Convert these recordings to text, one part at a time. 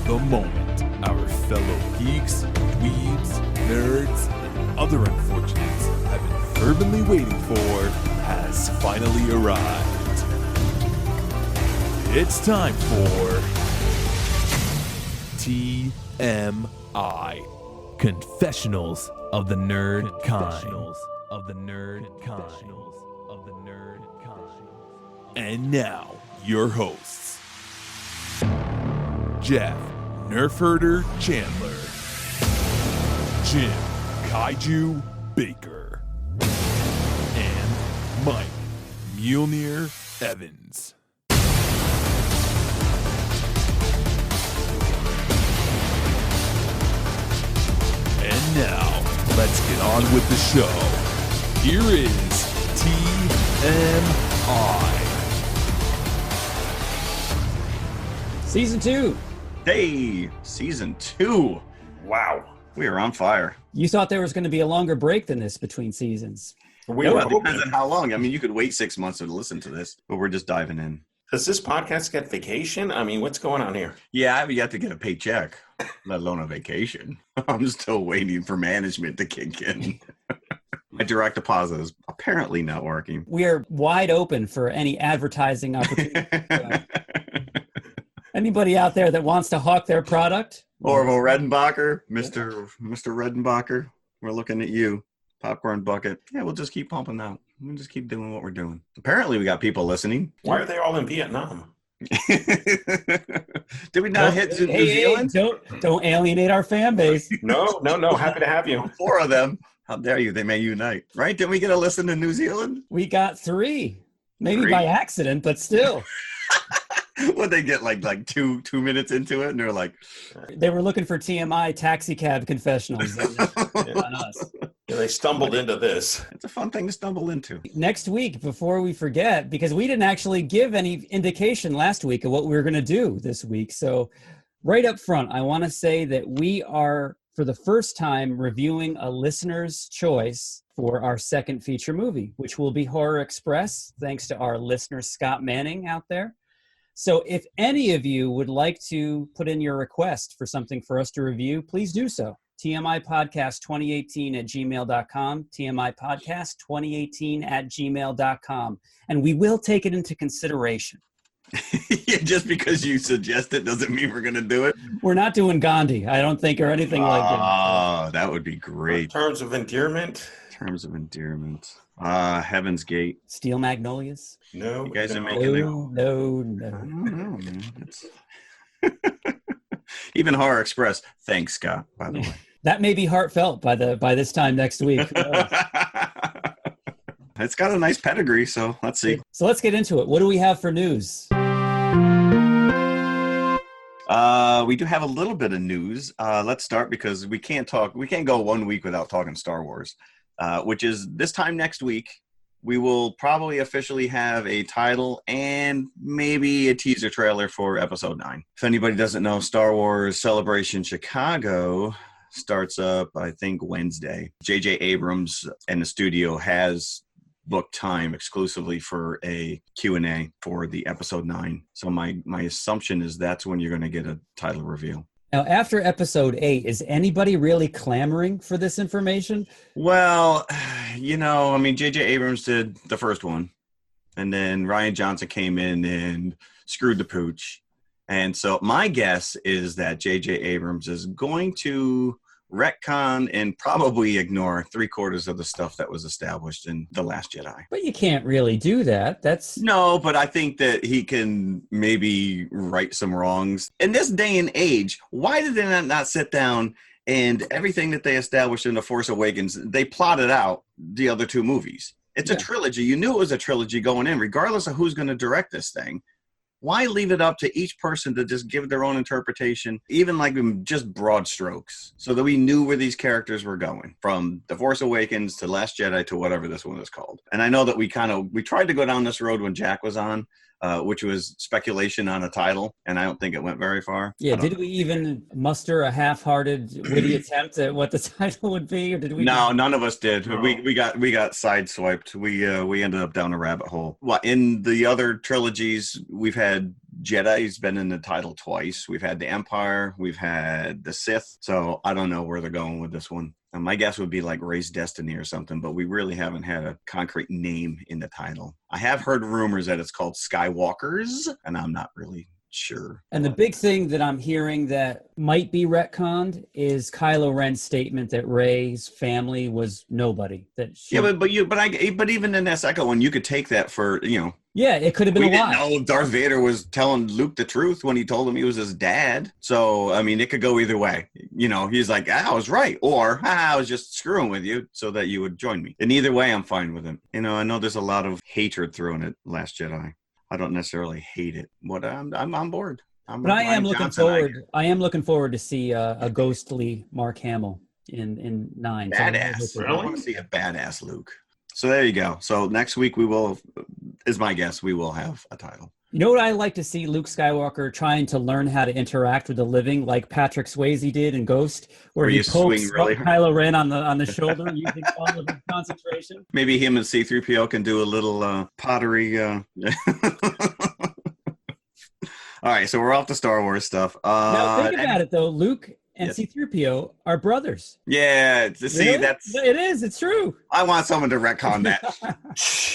The moment our fellow geeks, dweebs, nerds, and other unfortunates have been fervently waiting for has finally arrived. It's time for TMI, Confessionals of the Nerd Kind. And now, your hosts, Jeff Nerfherder Chandler, Jim Kaiju Baker, and Mike Mjolnir Evans. And now, let's get on with the show. Here is TMI. Season 2. Hey, season 2. Wow, we are on fire. You thought there was going to be a longer break than this between seasons. Well, it depends on how long. I mean, you could wait 6 months to listen to this, but we're just diving in. Does this podcast get vacation? I mean, what's going on here? Yeah, I have yet to get a paycheck, let alone a vacation. I'm still waiting for management to kick in. My direct deposit is apparently not working. We are wide open for any advertising opportunity. Anybody out there that wants to hawk their product? Orville Redenbacher, Mr. Redenbacher, we're looking at you. Popcorn bucket. Yeah, we'll just keep pumping out. We'll just keep doing what we're doing. Apparently, we got people listening. Why are they all in Vietnam? Did we not hit New Zealand? Don't alienate our fan base. No. Happy to have you. 4 of them. How dare you? They may unite. Right? Didn't we get a listen to New Zealand? We got 3. Maybe 3? by accident, but still. What they get like two minutes into it, and they're like, they were looking for TMI taxi cab confessionals on us. Yeah, they stumbled into this. It's a fun thing to stumble into. Next week, before we forget, because we didn't actually give any indication last week of what we were going to do this week. So right up front, I want to say that we are, for the first time, reviewing a listener's choice for our second feature movie, which will be Horror Express, thanks to our listener, Scott Manning, out there. So if any of you would like to put in your request for something for us to review, please do so. TMIpodcast2018@gmail.com, TMIpodcast2018@gmail.com. And we will take it into consideration. Just because you suggest it doesn't mean we're going to do it. We're not doing Gandhi, I don't think, or anything like that. Oh, that would be great. Terms of endearment. Heaven's Gate. Steel Magnolias? No. You guys are making No. I don't know, man. Even Horror Express. Thanks, Scott, by the way. That may be heartfelt by this time next week. It's got a nice pedigree, so let's see. So let's get into it. What do we have for news? We do have a little bit of news. Let's start because we can't go 1 week without talking Star Wars, which is this time next week. We will probably officially have a title and maybe a teaser trailer for Episode 9. If anybody doesn't know, Star Wars Celebration Chicago starts up, I think, Wednesday. J.J. Abrams and the studio has booked time exclusively for a Q&A for the Episode 9. So my assumption is that's when you're going to get a title reveal. Now, after Episode 8, is anybody really clamoring for this information? Well, J.J. Abrams did the first one, and then Rian Johnson came in and screwed the pooch. And so my guess is that J.J. Abrams is going to retcon and probably ignore 3/4 of the stuff that was established in The Last Jedi. But you can't really do that. No, but I think that he can maybe right some wrongs. In this day and age, why did they not sit down and everything that they established in The Force Awakens, they plotted out the other 2 movies? It's a trilogy. You knew it was a trilogy going in, regardless of who's going to direct this thing. Why leave it up to each person to just give their own interpretation, even like just broad strokes, so that we knew where these characters were going, from The Force Awakens to Last Jedi to whatever this one is called? And I know that we tried to go down this road when Jack was on, which was speculation on a title, and I don't think it went very far. Yeah, did we even muster a half-hearted, witty attempt at what the title would be, or did we? No, none of us did. No. We got sideswiped. We ended up down a rabbit hole. Well, in the other trilogies, we've had Jedi's been in the title twice. We've had the Empire, we've had the Sith. So I don't know where they're going with this one. My guess would be like Rey's Destiny or something, but we really haven't had a concrete name in the title. I have heard rumors that it's called Skywalkers, and I'm not really sure. And the big thing that I'm hearing that might be retconned is Kylo Ren's statement that Rey's family was nobody. That she, but even in that second one, you could take that for, yeah, it could have been we a didn't lie. know Darth Vader was telling Luke the truth when he told him he was his dad. So, I mean, it could go either way. He's like, I was right. Or, I was just screwing with you so that you would join me. And either way, I'm fine with him. I know there's a lot of hatred thrown at Last Jedi. I don't necessarily hate it, but I'm on board. But I am looking forward. I am looking forward to see a ghostly Mark Hamill in 9. Badass. So I want to see a badass Luke. So there you go. So next week is my guess, we will have a title. You know what I like to see Luke Skywalker trying to learn how to interact with the living, like Patrick Swayze did in Ghost, where he pokes really Kylo Ren on the shoulder using all of his concentration. Maybe him and C-3PO can do a little pottery. All right, so we're off to Star Wars stuff. Now think about it, though. Luke and C-3PO are brothers. Yeah, see, really? It is. It's true. I want someone to retcon that.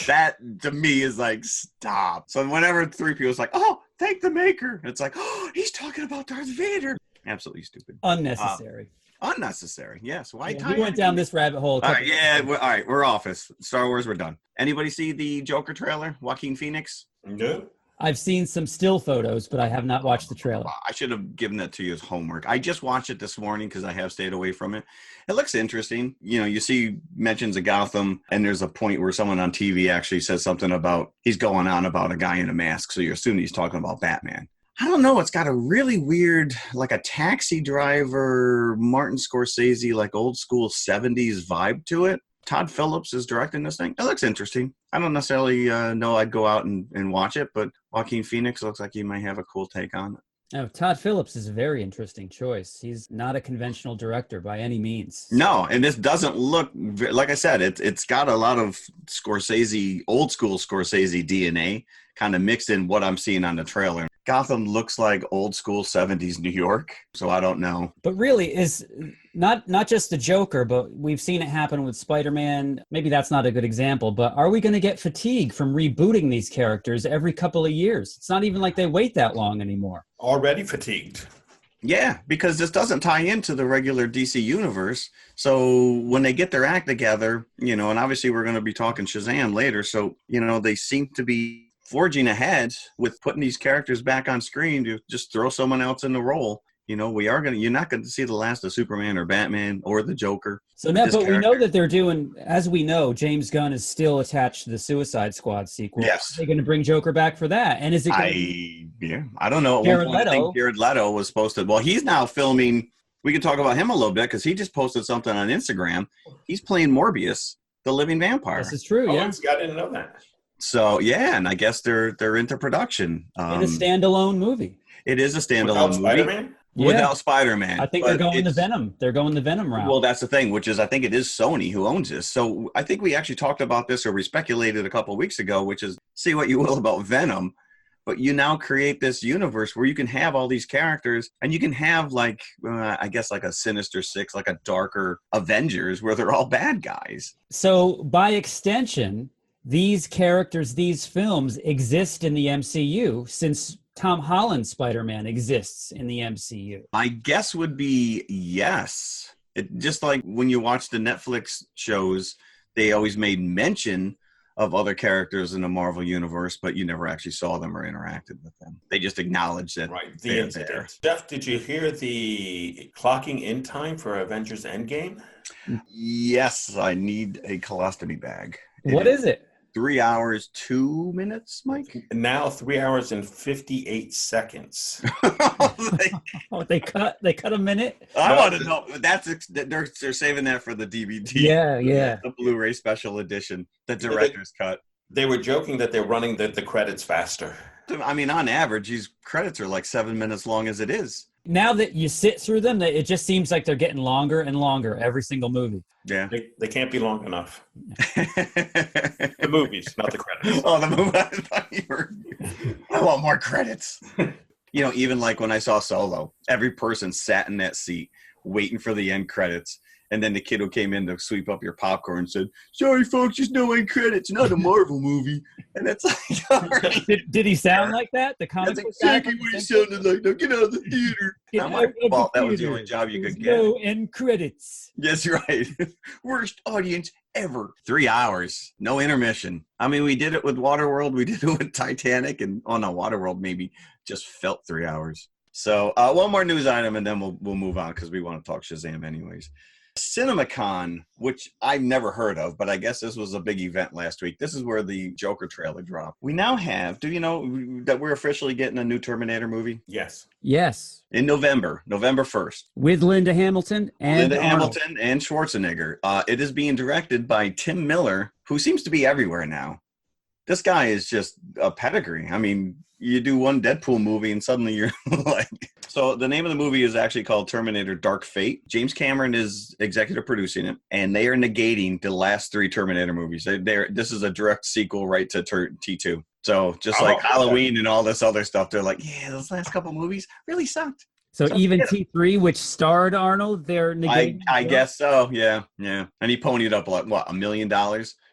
That, to me, is like, stop. So whenever 3PO is like, oh, thank the maker, it's like, oh, he's talking about Darth Vader. Absolutely stupid. Unnecessary. Unnecessary, yes. Why? Yeah, we went down this rabbit hole. All right, we're off. Star Wars, we're done. Anybody see the Joker trailer? Joaquin Phoenix? No. I've seen some still photos, but I have not watched the trailer. I should have given that to you as homework. I just watched it this morning because I have stayed away from it. It looks interesting. You see mentions of Gotham, and there's a point where someone on TV actually says something about, he's going on about a guy in a mask, so you assume he's talking about Batman. I don't know. It's got a really weird, like a Taxi Driver, Martin Scorsese, like old school 70s vibe to it. Todd Phillips is directing this thing. It looks interesting. I don't necessarily know I'd go out and watch it, but Joaquin Phoenix looks like he might have a cool take on it. Oh, Todd Phillips is a very interesting choice. He's not a conventional director by any means. No, and this doesn't look, like I said, it's got a lot of Scorsese, old school Scorsese DNA kind of mixed in what I'm seeing on the trailer. Gotham looks like old school 70s New York, so I don't know. But really, is not just the Joker, but we've seen it happen with Spider-Man. Maybe that's not a good example, but are we going to get fatigue from rebooting these characters every couple of years? It's not even like they wait that long anymore. Already fatigued. Yeah, because this doesn't tie into the regular DC universe. So when they get their act together, and obviously we're going to be talking Shazam later, so, they seem to be forging ahead with putting these characters back on screen to just throw someone else in the role. You're not going to see the last of Superman or Batman or the Joker. So now, but we know that they're doing, as we know, James Gunn is still attached to the Suicide Squad sequel. Yes. Are they going to bring Joker back for that? And is it I don't know. Jared I Leto. think Jared Leto was supposed to, he's now filming. We can talk about him a little bit because he just posted something on Instagram. He's playing Morbius, the living vampire. This is true, yeah. I didn't know that. So, yeah, and I guess they're into production. In a standalone movie. It is a standalone movie. Spider-Man? Without Spider-Man. I think they're going the Venom. They're going the Venom route. Well, that's the thing, which is I think it is Sony who owns this. So I think we actually talked about this, or we speculated a couple of weeks ago, which is, say what you will about Venom, but you now create this universe where you can have all these characters, and you can have I guess like a Sinister Six, like a darker Avengers where they're all bad guys. So by extension, these characters, these films exist in the MCU since Tom Holland's Spider-Man exists in the MCU. My guess would be yes. It just like when you watch the Netflix shows, they always made mention of other characters in the Marvel universe, but you never actually saw them or interacted with them. They just acknowledged that they're there. Jeff, did you hear the clocking in time for Avengers Endgame? Yes, I need a colostomy bag. What is it? 3 hours, 2 minutes, Mike? Now 3 hours and 58 seconds. Oh, they cut a minute? I want to know. They're saving that for the DVD. Yeah. The Blu-ray special edition, the director's cut. They were joking that they're running the credits faster. I mean, on average, these credits are like 7 minutes long as it is. Now that you sit through them, it just seems like they're getting longer and longer every single movie. Yeah. They can't be long enough. The movies, not the credits. Oh, the movie. I thought you were... I want more credits. Even like when I saw Solo, every person sat in that seat waiting for the end credits. And then the kid who came in to sweep up your popcorn said, "Sorry, folks, there's no end credits. Not a Marvel movie." And it's like, all right. Did he sound like that? The comic That's book guy exactly from what he the Simpsons? sounded like. Now get out of the theater. Get Not out my of the fault. That was the theater. only job you There's could get. no end credits. Yes, right. Worst audience ever. 3 hours. No intermission. I mean, we did it with Waterworld. We did it with Titanic. And, no, Waterworld maybe just felt 3 hours. So one more news item, and then we'll move on because we want to talk Shazam anyways. CinemaCon, which I've never heard of, but I guess this was a big event last week. This is where the Joker trailer dropped. We now have, do you know that we're officially getting a new Terminator movie? Yes. Yes. In November 1st. With Linda Hamilton and Linda Arnold. Hamilton and Schwarzenegger. It is being directed by Tim Miller, who seems to be everywhere now. This guy is just a pedigree. I mean, you do one Deadpool movie and suddenly you're like... So the name of the movie is actually called Terminator Dark Fate. James Cameron is executive producing it, and they are negating the last 3 Terminator movies. This is a direct sequel right to T2. So just like Halloween and all this other stuff, they're like, yeah, those last couple movies really sucked. So even T3, which starred Arnold, they're negating. I guess so, yeah. And he ponied up, like, what, $1 million?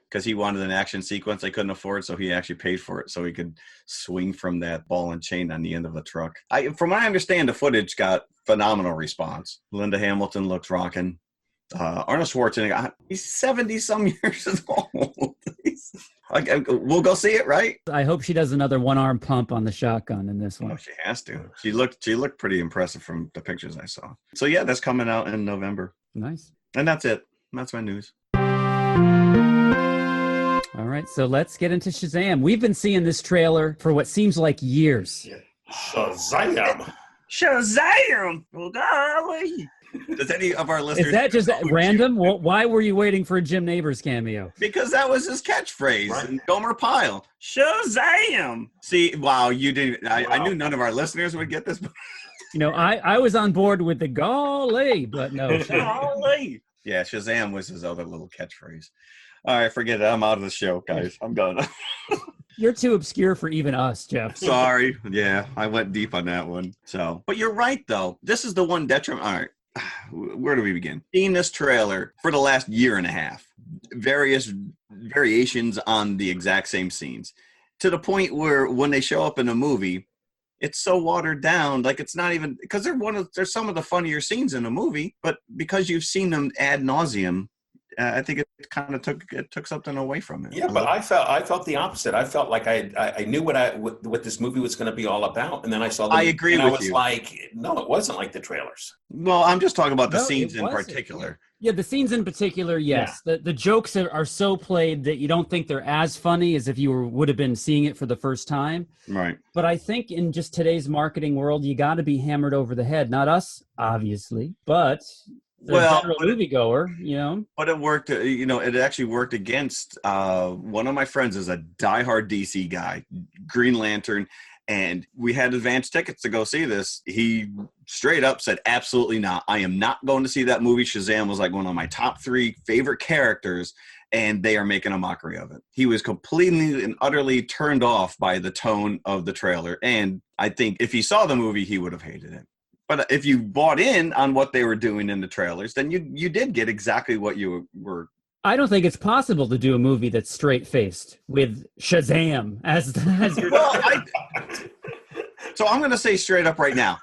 Because he wanted an action sequence they couldn't afford, so he actually paid for it so he could swing from that ball and chain on the end of the truck. From what I understand, the footage got phenomenal response. Linda Hamilton looks rocking. Arnold Schwarzenegger, he's 70-some years old. We'll go see it, right? I hope she does another one-arm pump on the shotgun in this one. Oh, she has to. She looked pretty impressive from the pictures I saw. So yeah, that's coming out in November. Nice. And that's it. That's my news. All right, so let's get into Shazam. We've been seeing this trailer for what seems like years. Yeah. Shazam! Shazam! Oh, golly! Does any of our listeners... Is that just random? Why were you waiting for a Jim Neighbors cameo? Because that was his catchphrase. Right. And Gomer Pyle. Shazam! See, wow, you didn't... I knew none of our listeners would get this. I was on board with the golly, but no. Golly! Yeah, Shazam was his other little catchphrase. All right, forget it. I'm out of the show, guys. I'm done. You're too obscure for even us, Jeff. Sorry. Yeah, I went deep on that one. But you're right, though. This is the one detriment. All right, where do we begin? Seeing this trailer for the last year and a half, various variations on the exact same scenes, to the point where when they show up in a movie, it's so watered down, like it's not even, because they're some of the funnier scenes in a movie, but because you've seen them ad nauseum, I think it kind of took something away from it. Yeah, but I felt the opposite. I felt like I knew what this movie was going to be all about, and then I saw. I agree with you. I was like, no, it wasn't like the trailers. Well, I'm just talking about the scenes in particular. Yeah, the scenes in particular, yes. Yeah. The jokes are so played that you don't think they're as funny as if you would have been seeing it for the first time. Right. But I think in just today's marketing world, you got to be hammered over the head. Not us, obviously, but the general moviegoer, But it worked, it actually worked against one of my friends is a diehard DC guy, Green Lantern, and we had advance tickets to go see this. He straight up said, absolutely not. I am not going to see that movie. Shazam was like one of my top 3 favorite characters, and they are making a mockery of it. He was completely and utterly turned off by the tone of the trailer, and I think if he saw the movie, he would have hated it. But if you bought in on what they were doing in the trailers, then you did get exactly what you were. I don't think it's possible to do a movie that's straight-faced with Shazam as your... Well, so I'm going to say straight up right now.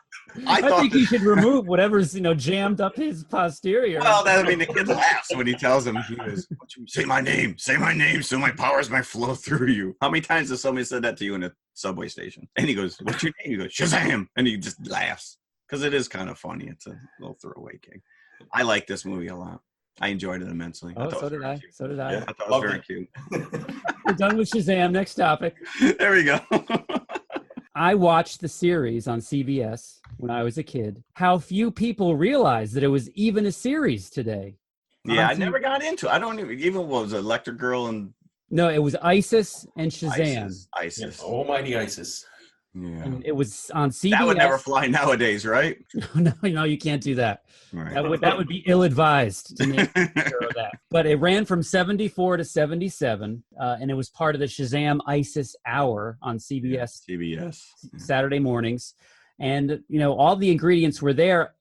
I think he should remove whatever's jammed up his posterior. Well, the kid laughs when he tells him, he goes, say my name, so my powers might flow through you. How many times has somebody said that to you in a subway station? And he goes, what's your name? You go, Shazam, and he just laughs. Because it is kind of funny. It's a little throwaway gig. I like this movie a lot. I enjoyed it immensely. Oh, so did I. So did I. Yeah, I thought it was very cute. We're done with Shazam. Next topic. There we go. I watched the series on CBS when I was a kid. How few people realize that it was even a series today. Yeah, I never got into it. I don't even what was it, Electric Girl and... No, it was Isis and Shazam. Isis. Yes, almighty Isis. Yeah. And it was on CBS. That would never fly nowadays, right? No, you can't do that. Right. That would be ill-advised to name that. But it ran from 74 to 77, and it was part of the Shazam ISIS Hour on CBS CBS. Saturday mornings. And, all the ingredients were there,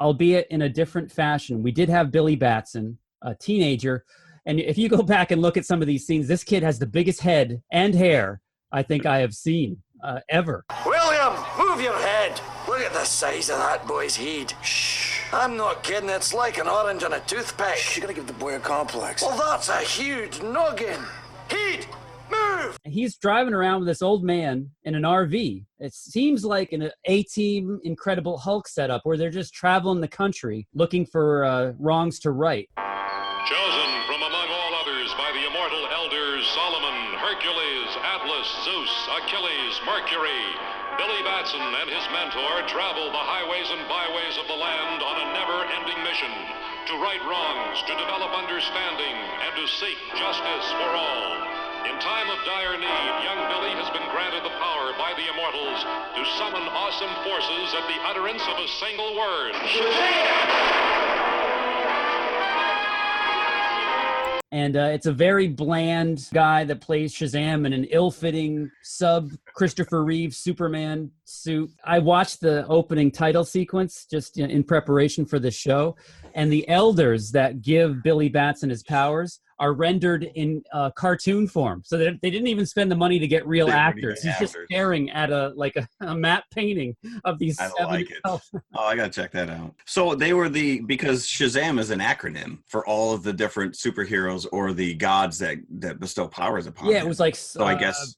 albeit in a different fashion. We did have Billy Batson, a teenager. And if you go back and look at some of these scenes, this kid has the biggest head and hair I think I have seen ever. William, move your head. Look at the size of that boy's head. Shh. I'm not kidding. It's like an orange on a toothpick. Shh, you're gonna give the boy a complex. Well, that's a huge noggin. Heat, move. He's driving around with this old man in an RV. It seems like an A-Team Incredible Hulk setup where they're just traveling the country looking for wrongs to right. Chosen from among all others by the immortal elders Solomon, Hercules, Atlas, Zeus, Achilles, Mercury, Billy Batson and his mentor travel the highways and byways of the land on a never-ending mission to right wrongs, to develop understanding, and to seek justice for all. In time of dire need, young Billy has been granted the power by the immortals to summon awesome forces at the utterance of a single word. And it's a very bland guy that plays Shazam in an ill-fitting Christopher Reeve Superman suit. I watched the opening title sequence just in preparation for the show, and the elders that give Billy Batson his powers are rendered in cartoon form. So they didn't even spend the money to get real actors. He's just staring at a matte painting of these. I don't like it. Oh, I gotta check that out. So they were because Shazam is an acronym for all of the different superheroes or the gods that bestow powers upon them. Yeah, it was like. So I guess.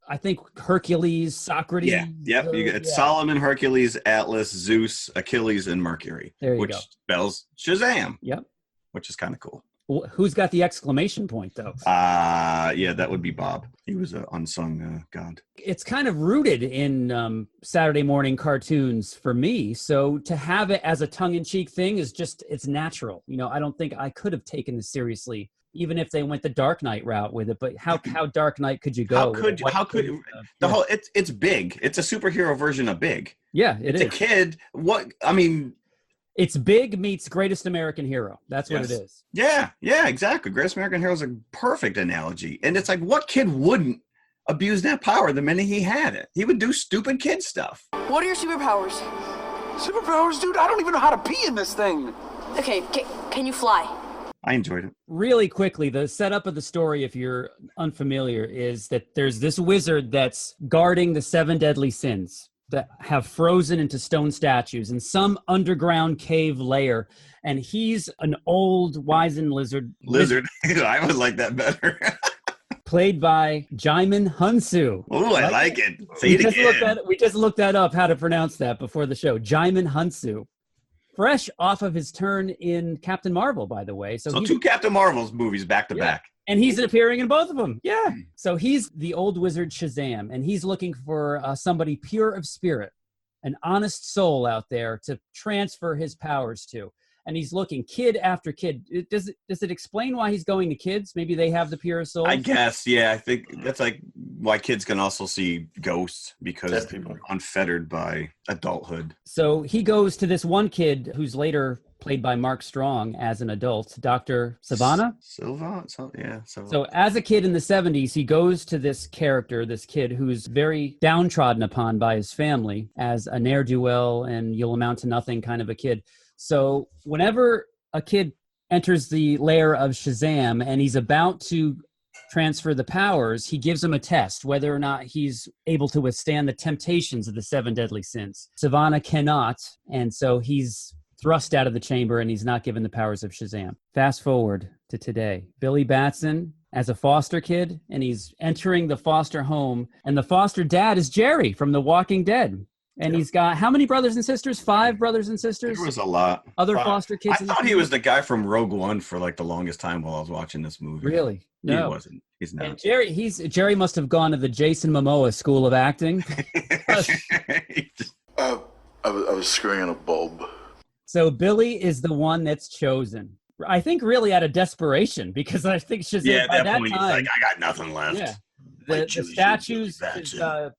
I think Hercules, Socrates. Yeah, yep. It's Solomon, Hercules, Atlas, Zeus, Achilles, and Mercury. There you which go. Spells Shazam. Yep. Which is kind of cool. Who's got the exclamation point, though? Yeah, that would be Bob. He was an unsung god. It's kind of rooted in Saturday morning cartoons for me. So to have it as a tongue-in-cheek thing it's natural. I don't think I could have taken this seriously, even if they went the Dark Knight route with it. But how Dark Knight could you go? It's Big. It's a superhero version of Big. Yeah, it's a kid. It's Big meets Greatest American Hero. That's what it is. Yeah, exactly. Greatest American Hero is a perfect analogy. And it's like, what kid wouldn't abuse that power the minute he had it? He would do stupid kid stuff. What are your superpowers? Superpowers, dude? I don't even know how to pee in this thing. Okay, can you fly? I enjoyed it. Really quickly, the setup of the story, if you're unfamiliar, is that there's this wizard that's guarding the 7 deadly sins that have frozen into stone statues in some underground cave lair. And he's an old wizened lizard. I would like that better. Played by Jaimin Hunsu. Oh, I like it. Say it again. We just looked that up, how to pronounce that before the show. Jaimin Hunsu. Fresh off of his turn in Captain Marvel, by the way. So 2 Captain Marvel's movies back to back. And he's appearing in both of them. Yeah. So he's the old wizard Shazam, and he's looking for somebody pure of spirit, an honest soul out there to transfer his powers to. And he's looking kid after kid. Does it explain why he's going to kids? Maybe they have the purest souls? I guess, yeah. I think that's like why kids can also see ghosts, because they're unfettered by adulthood. So he goes to this one kid who's later played by Mark Strong as an adult, Dr. Savannah? Silva? So as a kid in the 70s, he goes to this kid who's very downtrodden upon by his family as a ne'er-do-well and you'll amount to nothing kind of a kid. So whenever a kid enters the lair of Shazam and he's about to transfer the powers, he gives him a test, whether or not he's able to withstand the temptations of the 7 deadly sins. Savannah cannot, and so he's thrust out of the chamber and he's not given the powers of Shazam. Fast forward to today. Billy Batson as a foster kid, and he's entering the foster home, and the foster dad is Jerry from The Walking Dead. And he's got how many brothers and sisters? 5 brothers and sisters? There was a lot. Other foster kids? I thought he was the guy from Rogue One for like the longest time while I was watching this movie. Really? No. He wasn't. He's not. And Jerry must have gone to the Jason Momoa School of Acting. I was screwing in a bulb. So Billy is the one that's chosen. I think really out of desperation, because I think Shazam at by that that point time, he's like, I got nothing left. Yeah. The statues,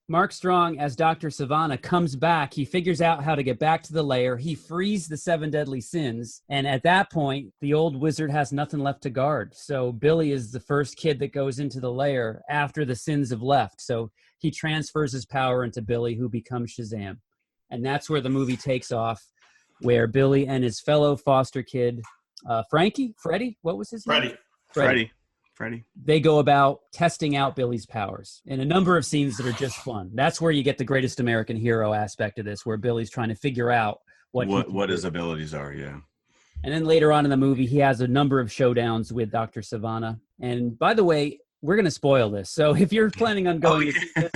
Mark Strong as Dr. Savannah comes back. He figures out how to get back to the lair. He frees the 7 deadly sins. And at that point, the old wizard has nothing left to guard. So Billy is the first kid that goes into the lair after the sins have left. So he transfers his power into Billy, who becomes Shazam. And that's where the movie takes off, where Billy and his fellow foster kid, Freddie, what was his name? Freddie. They go about testing out Billy's powers in a number of scenes that are just fun. That's where you get the greatest American hero aspect of this, where Billy's trying to figure out what his abilities are, yeah. And then later on in the movie, he has a number of showdowns with Dr. Savannah. And by the way, we're going to spoil this. So if you're planning on going to see this,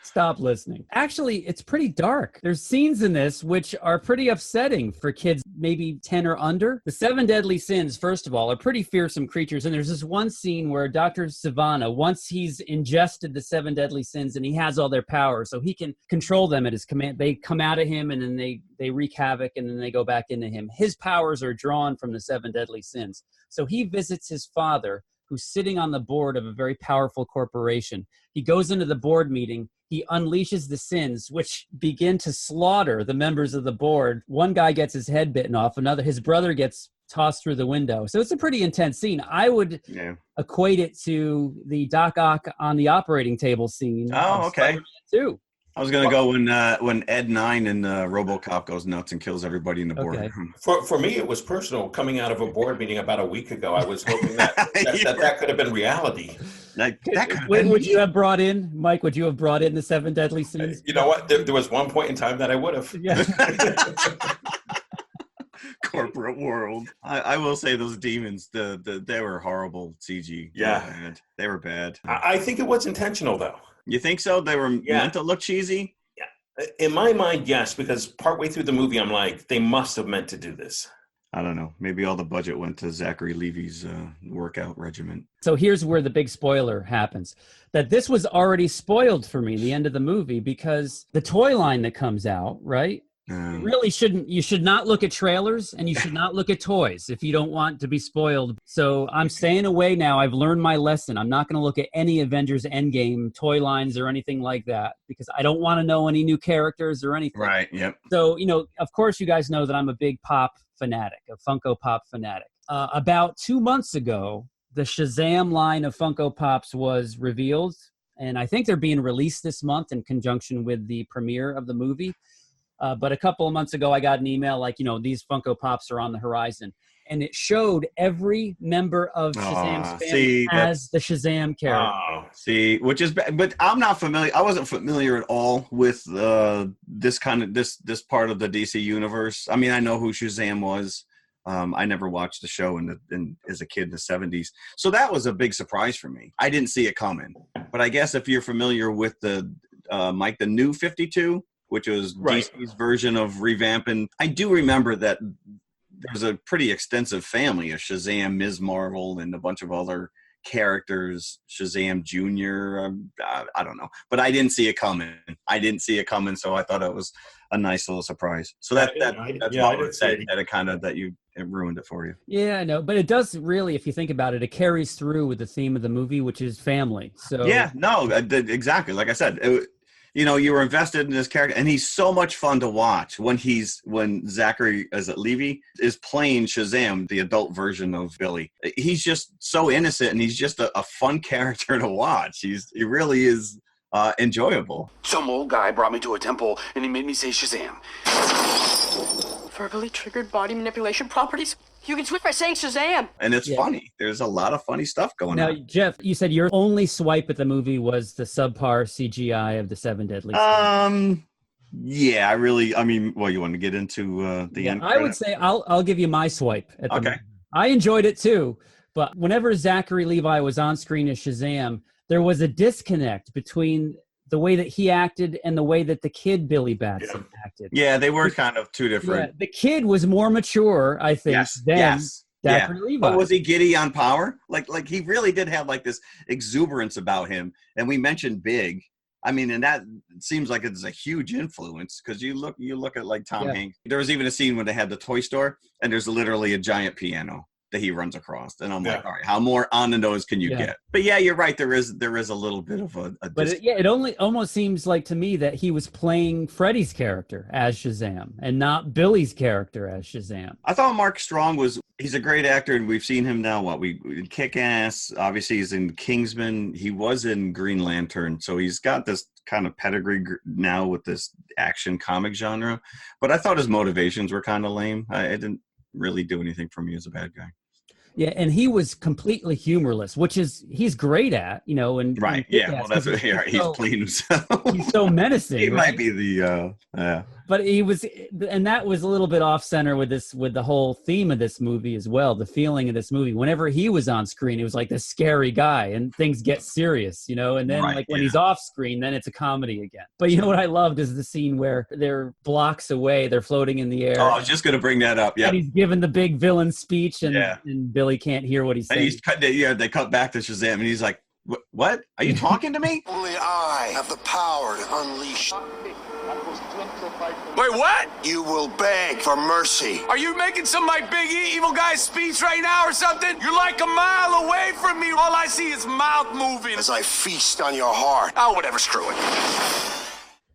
stop listening. Actually, it's pretty dark. There's scenes in this which are pretty upsetting for kids maybe 10 or under. The 7 deadly sins, first of all, are pretty fearsome creatures. And there's this one scene where Dr. Savannah, once he's ingested the 7 deadly sins and he has all their power, so he can control them at his command. They come out of him and then they wreak havoc and then they go back into him. His powers are drawn from the 7 deadly sins. So he visits his father, who's sitting on the board of a very powerful corporation. He goes into the board meeting. He unleashes the sins, which begin to slaughter the members of the board. One guy gets his head bitten off. His brother gets tossed through the window. So it's a pretty intense scene. I would equate it to the Doc Ock on the operating table scene. Oh, okay. Too. I was going to go when Ed 9 in RoboCop goes nuts and kills everybody in the boardroom. For me, it was personal. Coming out of a board meeting about a week ago, I was hoping that could have been reality. Would you have brought in, Mike, would you have brought in the 7 deadly sins? You know what? There was one point in time that I would have. Yeah. Corporate world. I will say those demons, they were horrible CG. Yeah. They were bad. I think it was intentional, though. You think so? They were meant to look cheesy? Yeah. In my mind, yes, because partway through the movie, I'm like, they must have meant to do this. I don't know. Maybe all the budget went to Zachary Levi's workout regimen. So here's where the big spoiler happens. That this was already spoiled for me, the end of the movie, because the toy line that comes out, right? You should not look at trailers and you should not look at toys if you don't want to be spoiled. So I'm staying away now. I've learned my lesson. I'm not going to look at any Avengers Endgame toy lines or anything like that because I don't want to know any new characters or anything. Right, yep. So, of course you guys know that I'm a big pop fanatic, a Funko Pop fanatic. About 2 months ago, the Shazam line of Funko Pops was revealed, and I think they're being released this month in conjunction with the premiere of the movie. But a couple of months ago, I got an email like, these Funko Pops are on the horizon. And it showed every member of Shazam's family as the Shazam character. But I'm not familiar. I wasn't familiar at all with this part of the DC universe. I mean, I know who Shazam was. I never watched the show as a kid in the 70s. So that was a big surprise for me. I didn't see it coming. But I guess if you're familiar with the new 52, which was DC's version of revamping. I do remember that there's a pretty extensive family of Shazam, Ms. Marvel, and a bunch of other characters, Shazam Jr., I don't know. But I didn't see it coming. So I thought it was a nice little surprise. So it ruined it for you. Yeah, I know. But it does really, if you think about it, it carries through with the theme of the movie, which is family. So yeah, no, exactly. Like I said, you were invested in this character, and he's so much fun to watch when Zachary Levi is playing Shazam, the adult version of Billy. He's just so innocent, and he's just a fun character to watch. He really is enjoyable. Some old guy brought me to a temple, and he made me say Shazam. Verbally triggered body manipulation properties? You can switch by saying Shazam. And it's funny. There's a lot of funny stuff going on. Now, Jeff, you said your only swipe at the movie was the subpar CGI of the 7 deadly sins. Yeah, you want to get into the end credit? I would say I'll give you my swipe at the movie. I enjoyed it too, but whenever Zachary Levi was on screen as Shazam, there was a disconnect between the way that he acted and the way that the kid Billy Batson acted. Yeah, they were kind of two different. Yeah, the kid was more mature, I think, than Zachary Levi. But was he giddy on power? Like he really did have like this exuberance about him. And we mentioned Big. I mean, and that seems like it's a huge influence because you look at like Tom Hanks. There was even a scene when they had the toy store and there's literally a giant piano. that he runs across. And I'm like, all right, how more on the nose can you get? But yeah, you're right. There is a little bit of a but it only almost seems like to me that he was playing Freddy's character as Shazam and not Billy's character as Shazam. I thought Mark Strong he's a great actor, and we've seen him now. Kick-Ass, obviously he's in Kingsman. He was in Green Lantern, so he's got this kind of pedigree now with this action comic genre. But I thought his motivations were kind of lame. It didn't really do anything for me as a bad guy. Yeah, and he was completely humorless, which he's great at, and right. Yeah, well, that's what he's playing himself. He's so menacing. He might be the But he was, and that was a little bit off center with the whole theme of this movie as well. The feeling of this movie, whenever he was on screen, it was like this scary guy, and things get serious, and then when he's off screen, then it's a comedy again. But you know what I loved is the scene where they're blocks away, they're floating in the air. Oh, I was just going to bring that up. Yeah, and he's giving the big villain speech, and Billy can't hear what he's saying. And they cut back to Shazam, and he's like, "What? Are you talking to me?" Only I have the power to unleash. Wait, what? You will beg for mercy. Are you making some like big evil guy speech right now or something? You're like a mile away from me. All I see is mouth moving as I feast on your heart. Oh, whatever, screw it.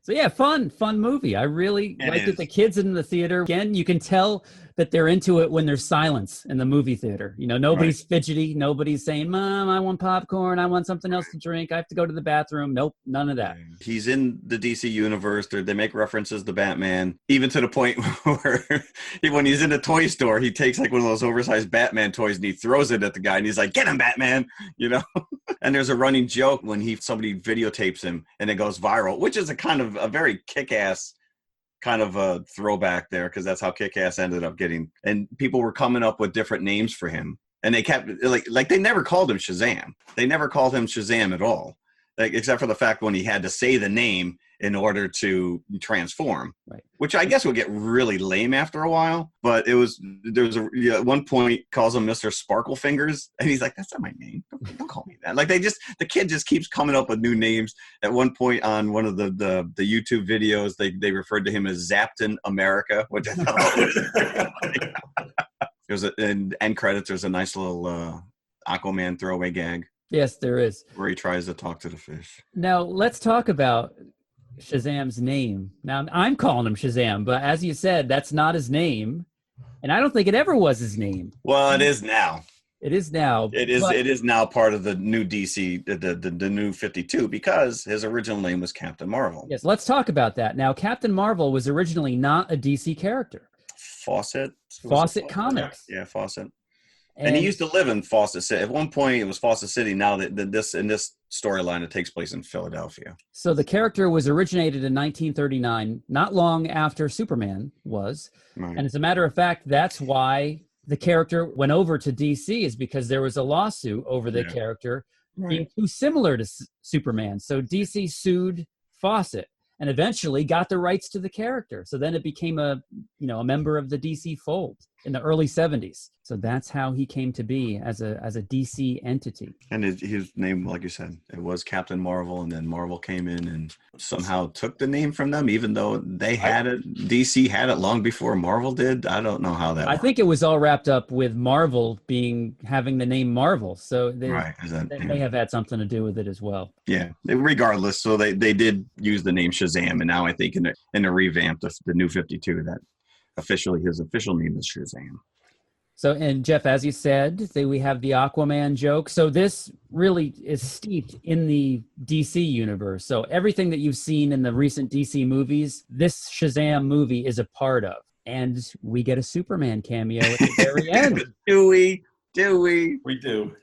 So yeah, fun movie. I really liked it. The kids in the theater, again, you can tell that they're into it when there's silence in the movie theater. Nobody's fidgety. Nobody's saying, "Mom, I want popcorn. I want something else to drink. I have to go to the bathroom." Nope, none of that. He's in the DC universe. They make references to Batman, even to the point where when he's in the toy store, he takes like one of those oversized Batman toys and he throws it at the guy and he's like, "Get him, Batman!" And there's a running joke when somebody videotapes him and it goes viral, which is a very kick-ass kind of a throwback there, because that's how Kick-Ass ended up getting, and people were coming up with different names for him, and they kept like they never called him Shazam. They never called him Shazam at all, except for the fact when he had to say the name in order to transform, which I guess would get really lame after a while. But there was at one point calls him Mr. Sparkle Fingers, and he's like, "That's not my name. Don't call me that." Like the kid just keeps coming up with new names. At one point on one of the YouTube videos, they referred to him as Zapton America, which I thought was really funny. There's in end credits. There's a nice little Aquaman throwaway gag. Yes, there is, where he tries to talk to the fish. Now let's talk about Shazam's name. Now I'm calling him Shazam, but as you said, that's not his name, and I don't think it ever was his name. Well, it is now. It is now. It is now part of the new DC, the new 52, because his original name was Captain Marvel. Yes, let's talk about that. Now, Captain Marvel was originally not a DC character. Fawcett Comics. Yeah, Fawcett. And he used to live in Fawcett City. At one point, it was Fawcett City. Now that this storyline, it takes place in Philadelphia. So the character was originated in 1939, not long after Superman was. Right. And as a matter of fact, that's why the character went over to DC, is because there was a lawsuit over the character being too similar to Superman. So DC sued Fawcett and eventually got the rights to the character. So then it became a member of the DC fold in the early 70s. So that's how he came to be as a DC entity. And his name, like you said, it was Captain Marvel, and then Marvel came in and somehow took the name from them, even though they had it. DC had it long before Marvel did. I don't know how that worked. I think it was all wrapped up with Marvel having the name Marvel. So they may have had something to do with it as well. Yeah, regardless. So they did use the name Shazam, and now I think in a revamp of the new 52, that officially his official name is Shazam. So, and Jeff, as you said, we have the Aquaman joke. So this really is steeped in the DC universe. So everything that you've seen in the recent DC movies, this Shazam movie is a part of. And we get a Superman cameo at the very end. Do we? We do.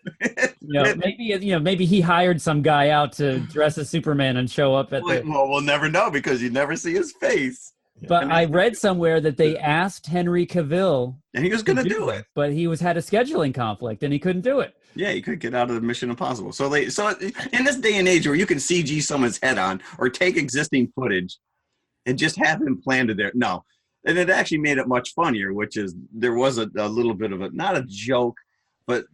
Maybe he hired some guy out to dress as Superman and show up at Well, we'll never know because you never see his face. But I read somewhere that they asked Henry Cavill, and he was going to do it, but he had a scheduling conflict and he couldn't do it. Yeah, he couldn't get out of the Mission Impossible. So in this day and age where you can CG someone's head on or take existing footage and just have him planted there, no. And it actually made it much funnier, which is there was a little bit of not a joke, but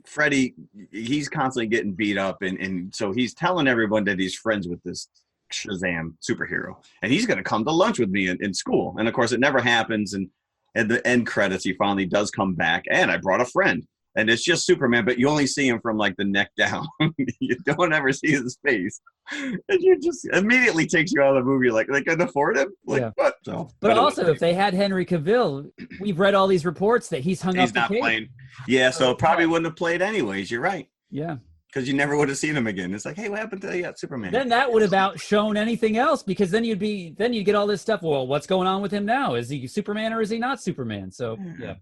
Freddy, he's constantly getting beat up, and so he's telling everyone that he's friends with this Shazam superhero, and he's going to come to lunch with me in school. And of course it never happens, and at the end credits, he finally does come back, and I brought a friend. And it's just Superman, but you only see him from like the neck down. You don't ever see his face. And you just immediately takes you out of the movie. Like they couldn't afford him? Like, Yeah. what? So, But also, if they had Henry Cavill, we've read all these reports that he's hung up he's the not cape. playing. Yeah, so it probably wouldn't have played anyways. You're right. Yeah. Because you never would have seen him again. It's like, hey, what happened to Superman? Then that would have outshone anything else, because then you'd get all this stuff. Well, what's going on with him now? Is he Superman or is he not Superman? So yeah.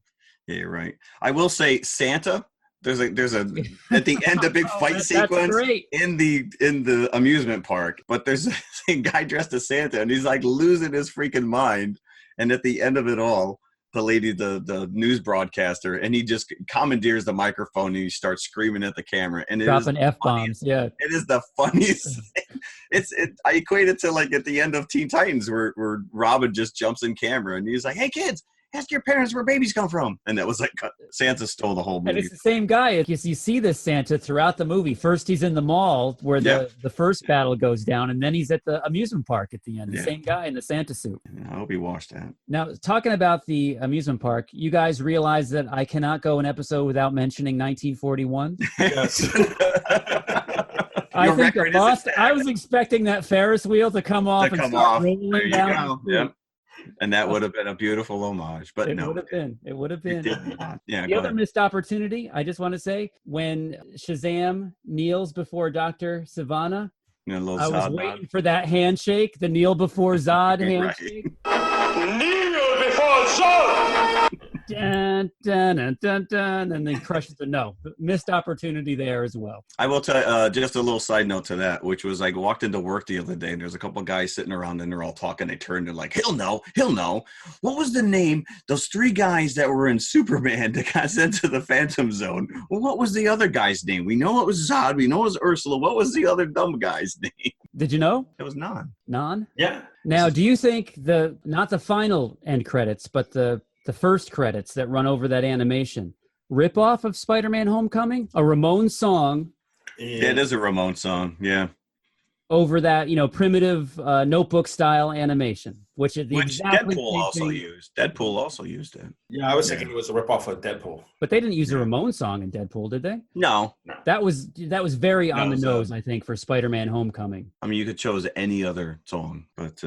Yeah, you're right. I will say Santa. There's a at the end a big fight sequence in the amusement park, but there's a guy dressed as Santa and he's like losing his freaking mind. And at the end of it all, the lady, the news broadcaster, and he just commandeers the microphone and he starts screaming at the camera and dropping F-bombs. Yeah, it is the funniest thing. I equate it to like at the end of Teen Titans where Robin just jumps in camera and he's like, hey kids, ask your parents where babies come from. And that was like Santa stole the whole movie. And it's the same guy. You see this Santa throughout the movie. First he's in the mall where the first battle goes down, and then he's at the amusement park at the end. The same guy in the Santa suit. I hope he watched that. Now, talking about the amusement park, you guys realize that I cannot go an episode without mentioning 1941? Yes. I think I was expecting that Ferris wheel to come off and start rolling down. Yep. And that would have been a beautiful homage, but no. It would have been. Yeah. The other missed opportunity, I just want to say, when Shazam kneels before Dr. Savannah, I was waiting for that handshake, the kneel before Zod handshake. Kneel before Zod! Dun, dun, dun, dun, dun, and then crushes the missed opportunity there as well. I will tell just a little side note to that, which was I walked into work the other day and there's a couple of guys sitting around and they're all talking. They turned and like, he'll know. What was the name? Those three guys that were in Superman that got sent to the Phantom Zone. Well, what was the other guy's name? We know it was Zod. We know it was Ursula. What was the other dumb guy's name? Did you know? It was Non. Non? Yeah. Now, do you think not the final end credits, but the first credits that run over that animation, rip-off of Spider-Man Homecoming? A Ramones song. Yeah, it is a Ramones song, yeah. Over that, primitive notebook-style animation, which Deadpool also used it. Yeah, I was thinking it was a ripoff of Deadpool. But they didn't use a Ramones song in Deadpool, did they? No. That was very on the nose, I think, for Spider-Man Homecoming. I mean, you could chose any other song, but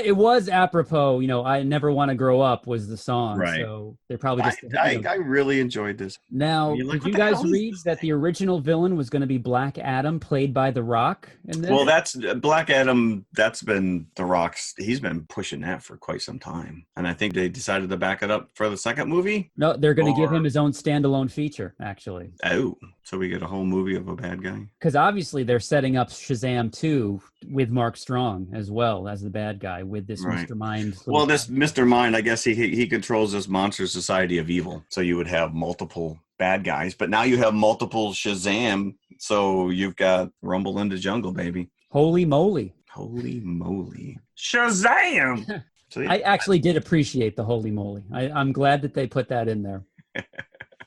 it was apropos. I Never Want to Grow Up was the song, right? So they probably just. I really enjoyed this. Now, did you guys read that the original villain was going to be Black Adam, played by The Rock? Well, that's Black Adam. That's been The Rock's. He's been pushing that for quite some time, and I think they decided to back it up for the second movie. No, they're going to give him his own standalone feature, actually. Oh, so we get a whole movie of a bad guy? Because obviously they're setting up Shazam 2 with Mark Strong as well as the bad guy with this Mr. Mind. Well, this Mr. Mind, I guess he controls this monster society of evil. So you would have multiple bad guys, but now you have multiple Shazam. So you've got Rumble in the Jungle, baby. Holy moly. Holy moly. Shazam! So, yeah. I actually did appreciate the holy moly. I'm glad that they put that in there.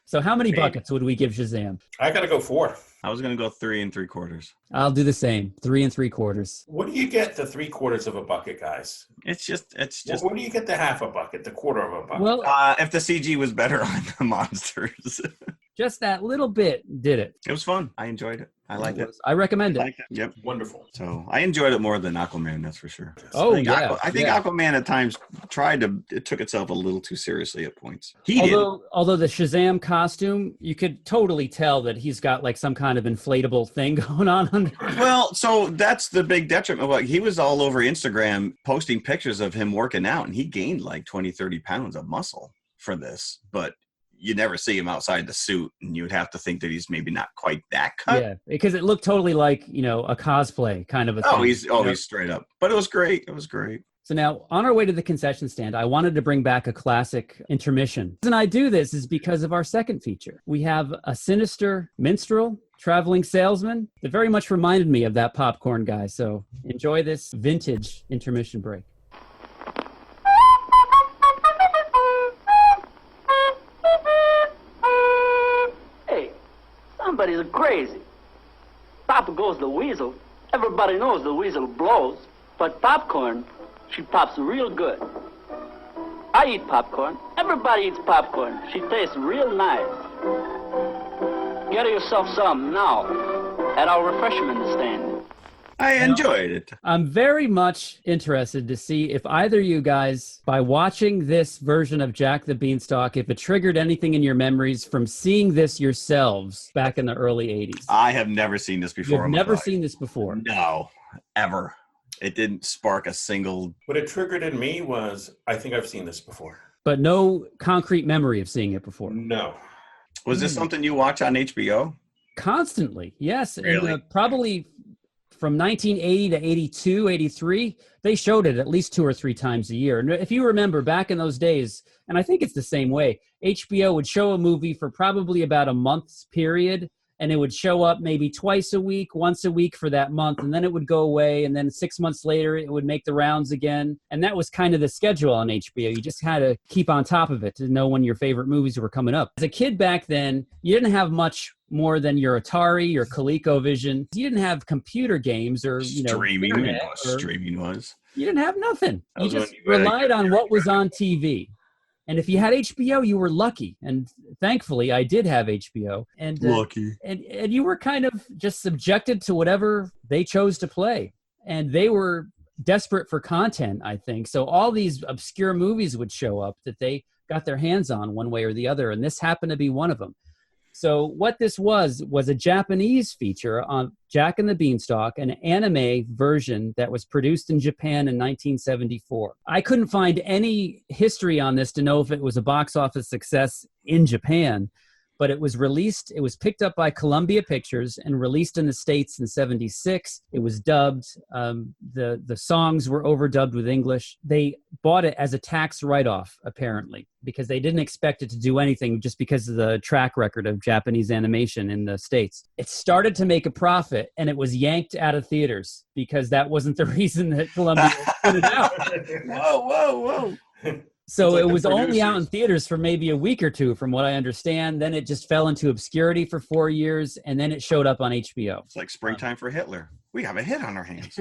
So how many buckets would we give Shazam? I got to go 4. I was going to go 3 3/4. I'll do the same. 3 3/4. What do you get the 3/4 of a bucket, guys? It's just. What do you get the half a bucket, the quarter of a bucket? Well, if the CG was better on the monsters. Just that little bit did it. It was fun. I enjoyed it. I liked it. I recommend it. Yep. Wonderful. So I enjoyed it more than Aquaman, that's for sure. Oh, I think Aquaman at times it took itself a little too seriously at points. Although the Shazam costume, you could totally tell that he's got like some kind of inflatable thing going on under. Well, so that's the big detriment. Like, he was all over Instagram posting pictures of him working out, and he gained like 20, 30 pounds of muscle for this, but you never see him outside the suit, and you would have to think that he's maybe not quite that cut. Yeah, because it looked totally like, a cosplay kind of a thing. He's straight up. But it was great. It was great. So now, on our way to the concession stand, I wanted to bring back a classic intermission. The reason I do this is because of our second feature. We have a sinister minstrel, traveling salesman that very much reminded me of that popcorn guy. So enjoy this vintage intermission break. Somebody's crazy. Papa goes the weasel. Everybody knows the weasel blows, but popcorn, she pops real good. I eat popcorn. Everybody eats popcorn. She tastes real nice. Get yourself some now at our refreshment stand. I enjoyed it. I'm very much interested to see if either of you guys, by watching this version of Jack the Beanstalk, if it triggered anything in your memories from seeing this yourselves back in the early 80s. I have never seen this before. You've never seen this before? No, ever. It didn't spark a single... What it triggered in me was, I think I've seen this before. But no concrete memory of seeing it before? No. Was this something you watch on HBO? Constantly, yes. Really? And, probably... From 1980 to 82, 83, they showed it at least 2 or 3 times a year. And if you remember back in those days, and I think it's the same way, HBO would show a movie for probably about a month's period, and it would show up maybe twice a week, once a week for that month, and then it would go away, and then 6 months later, it would make the rounds again. And that was kind of the schedule on HBO. You just had to keep on top of it to know when your favorite movies were coming up. As a kid back then, you didn't have much more than your Atari, your ColecoVision. You didn't have computer games or, streaming. Streaming was. You didn't have nothing. You just relied on what was on TV. And if you had HBO, you were lucky. And thankfully, I did have HBO. And lucky. And you were kind of just subjected to whatever they chose to play. And they were desperate for content, I think. So all these obscure movies would show up that they got their hands on one way or the other. And this happened to be one of them. So what this was a Japanese feature on Jack and the Beanstalk, an anime version that was produced in Japan in 1974. I couldn't find any history on this to know if it was a box office success in Japan, but it was released, it was picked up by Columbia Pictures and released in the States in 76. It was dubbed. The songs were overdubbed with English. They bought it as a tax write-off, apparently, because they didn't expect it to do anything just because of the track record of Japanese animation in the States. It started to make a profit, and it was yanked out of theaters because that wasn't the reason that Columbia put it out. Whoa. So like it was only out in theaters for maybe a week or two, from what I understand. Then it just fell into obscurity for 4 years, and then it showed up on HBO. It's like springtime for Hitler. We have a hit on our hands.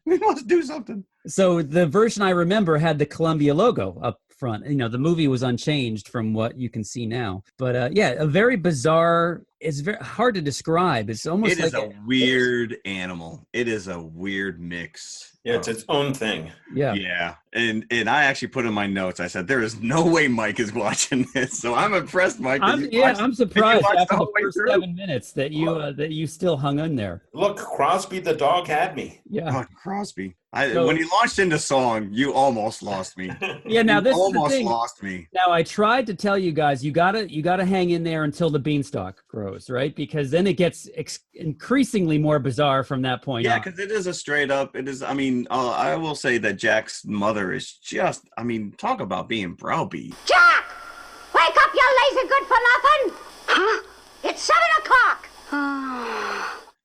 We must do something. So the version I remember had the Columbia logo up front. The movie was unchanged from what you can see now. But a very bizarre. It's very hard to describe. It's almost like a weird animal. It is a weird mix. Yeah, it's its own thing. Yeah. And I actually put in my notes, I said, there is no way Mike is watching this. So I'm impressed, Mike. I'm surprised after the first 7 minutes that you still hung in there. Look, Crosby the dog had me. Yeah. Oh, Crosby. When you launched into song, you almost lost me. Yeah, now this almost is the thing. Lost me. Now I tried to tell you guys, you gotta hang in there until the beanstalk grows, right? Because then it gets increasingly more bizarre from that point on. Yeah, because it is a straight up. It is. I mean, I will say that Jack's mother is just. I mean, talk about being browbeat. Jack, wake up, you lazy good for nothing. Huh? It's 7 o'clock.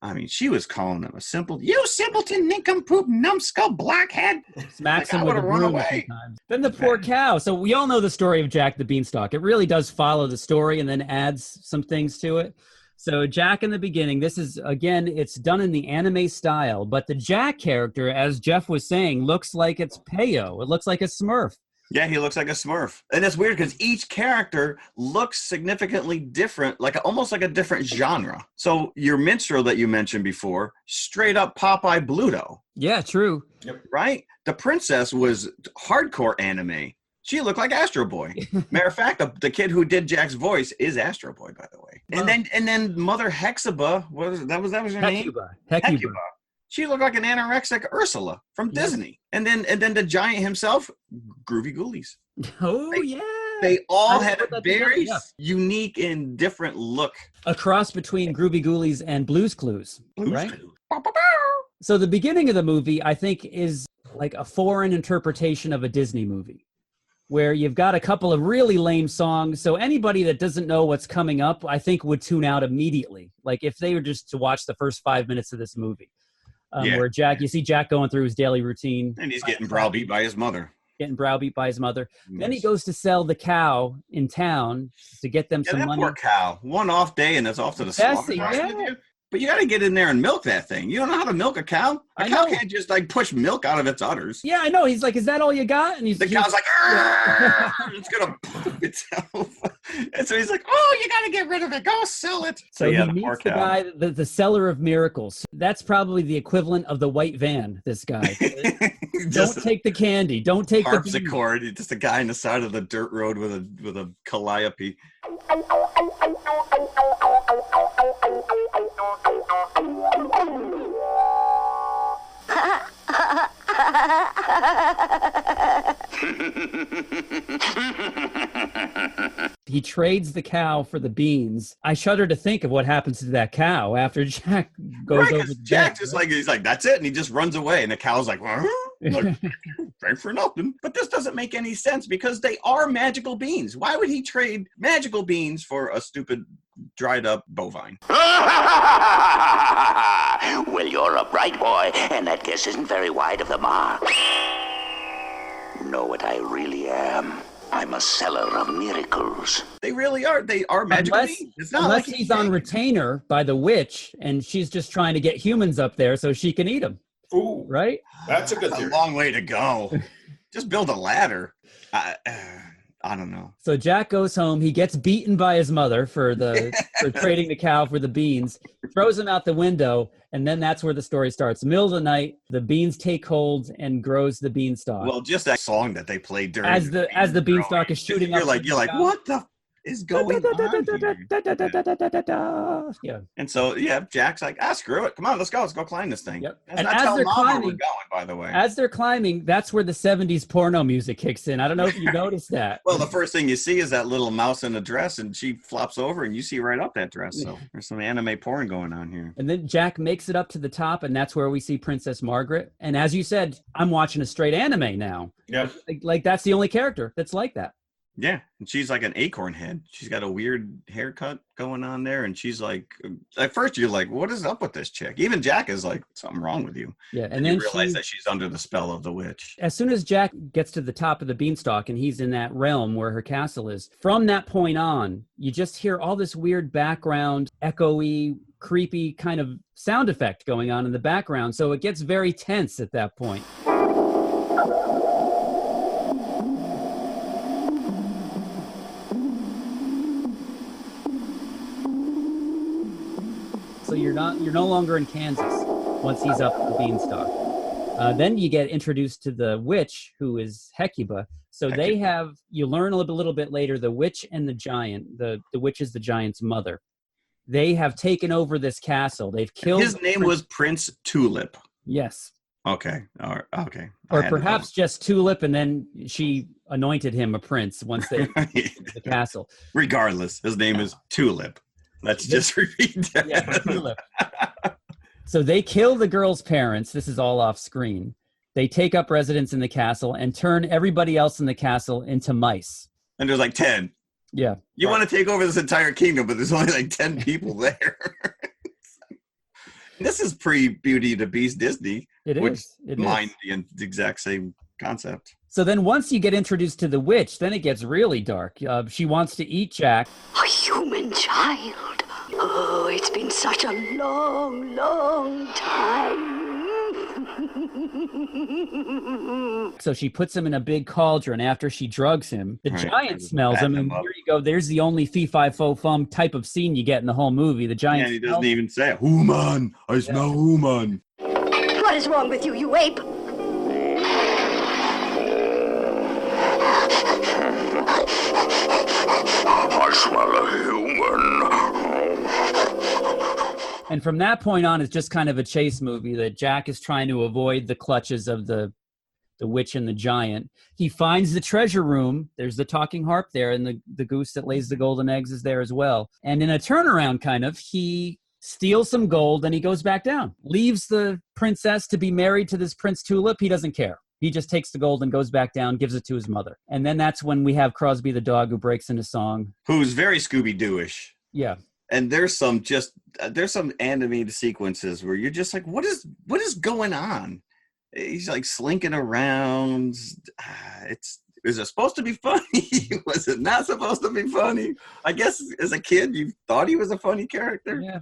I mean, she was calling him you simpleton, nincompoop, numbskull, blackhead. Smacks him with a broom a few times. Then the poor cow. So we all know the story of Jack the Beanstalk. It really does follow the story and then adds some things to it. So Jack in the beginning, this is, again, it's done in the anime style, but the Jack character, as Jeff was saying, looks like it's Peyo. It looks like a Smurf. Yeah, he looks like a Smurf. And it's weird because each character looks significantly different, almost like a different genre. So your minstrel that you mentioned before, straight up Popeye Bluto. Yeah, true. Yep. Right? The princess was hardcore anime. She looked like Astro Boy. Matter of fact, the kid who did Jack's voice is Astro Boy, by the way. And then Mother Hecuba, that was her name? Hecuba. She looked like an anorexic Ursula from Disney. And then the giant himself, Groovy Ghoulies. Oh, They all had a very unique and different look. A cross between Groovy Ghoulies and Blue's Clues, right? So the beginning of the movie, I think, is like a foreign interpretation of a Disney movie, where you've got a couple of really lame songs. So anybody that doesn't know what's coming up, I think, would tune out immediately. Like if they were just to watch the first 5 minutes of this movie. Where you see Jack going through his daily routine. And he's getting browbeat by his mother. Yes. Then he goes to sell the cow in town to get them some money. Poor cow. One off day and it's off to the slaughterhouse. But you got to get in there and milk that thing. You don't know how to milk a cow? A cow can't just like push milk out of its udders. Yeah, I know. He's like, is that all you got? And the cow's like, it's going to poop itself. And so he's like, oh, you got to get rid of it. Go sell it. So he meets the guy, the seller of miracles. That's probably the equivalent of the white van, this guy. Don't take the candy. Don't take the harpsichord. Just a guy on the side of the dirt road with a calliope. He trades the cow for the beans. I shudder to think of what happens to that cow after Jack goes over the Jack just like, he's like, that's it. And he just runs away. And the cow's like, thanks for nothing. But this doesn't make any sense because they are magical beans. Why would he trade magical beans for a stupid dried up bovine? Well, you're a bright boy, and that guess isn't very wide of the mark. Know what I really am? I'm a seller of miracles. They really are. They are magical beans. It's not unless like he's on retainer by the witch, and she's just trying to get humans up there so she can eat them. Ooh, right? That's a good theory. A long way to go. Just build a ladder. I don't know. So Jack goes home. He gets beaten by his mother for trading the cow for the beans. Throws him out the window, and then that's where the story starts. Middle of the night, the beans take hold and grows the beanstalk. Well, just that song that they played during as the beanstalk is shooting up. You're like, what the is going on here? And so, Jack's like, screw it. Come on, let's go climb this thing. Yep. That's and not as they're climbing, we're going, by the way. As they're climbing, that's where the 70s porno music kicks in. I don't know if you noticed that. Well, the first thing you see is that little mouse in a dress, and she flops over, and you see right up that dress. So there's some anime porn going on here. And then Jack makes it up to the top, and that's where we see Princess Margaret. And as you said, I'm watching a straight anime now. Yeah. Like that's the only character that's like that. Yeah, and she's like an acorn head. She's got a weird haircut going on there, and she's like, at first you're like, what is up with this chick? Even Jack is like, something wrong with you. Yeah, and then you realize that she's under the spell of the witch. As soon as Jack gets to the top of the beanstalk and he's in that realm where her castle is, from that point on, you just hear all this weird background, echoey, creepy kind of sound effect going on in the background. So it gets very tense at that point. So you're no longer in Kansas once he's up the beanstalk. Then you get introduced to the witch, who is Hecuba. So you learn a little bit later, the witch and the giant, the witch is the giant's mother. They have taken over this castle. They've killed. His name was Prince Tulip. Yes. Okay. All right. Okay. Or perhaps just Tulip, and then she anointed him a prince once they the castle. Regardless, his name is Tulip. Let's just repeat that. Yeah, Tulip. So they kill the girl's parents. This is all off screen. They take up residence in the castle and turn everybody else in the castle into mice. And there's like 10. Yeah. You want to take over this entire kingdom, but there's only like 10 people there. This is pre-Beauty and the Beast Disney. It is. The exact same concept. So then once you get introduced to the witch, then it gets really dark. She wants to eat Jack. A human child. Oh, it's been such a long, long time. So she puts him in a big cauldron after she drugs him. The giant smells him, and here you go. There's the only fee-fi-fo-fum type of scene you get in the whole movie. The giant. Yeah, he doesn't even say it. Human, I smell human. What is wrong with you, you ape? I smell a human. And from that point on, it's just kind of a chase movie that Jack is trying to avoid the clutches of the witch and the giant. He finds the treasure room. There's the talking harp there, and the goose that lays the golden eggs is there as well. And in a turnaround kind of, he steals some gold and he goes back down. Leaves the princess to be married to this Prince Tulip. He doesn't care. He just takes the gold and goes back down, gives it to his mother. And then that's when we have Crosby the dog, who breaks into song. Who's very Scooby-Doo-ish. Yeah. And there's some animated sequences where you're just like, what is going on? He's like slinking around. Is it supposed to be funny? Was it not supposed to be funny? I guess as a kid, you thought he was a funny character. Yeah.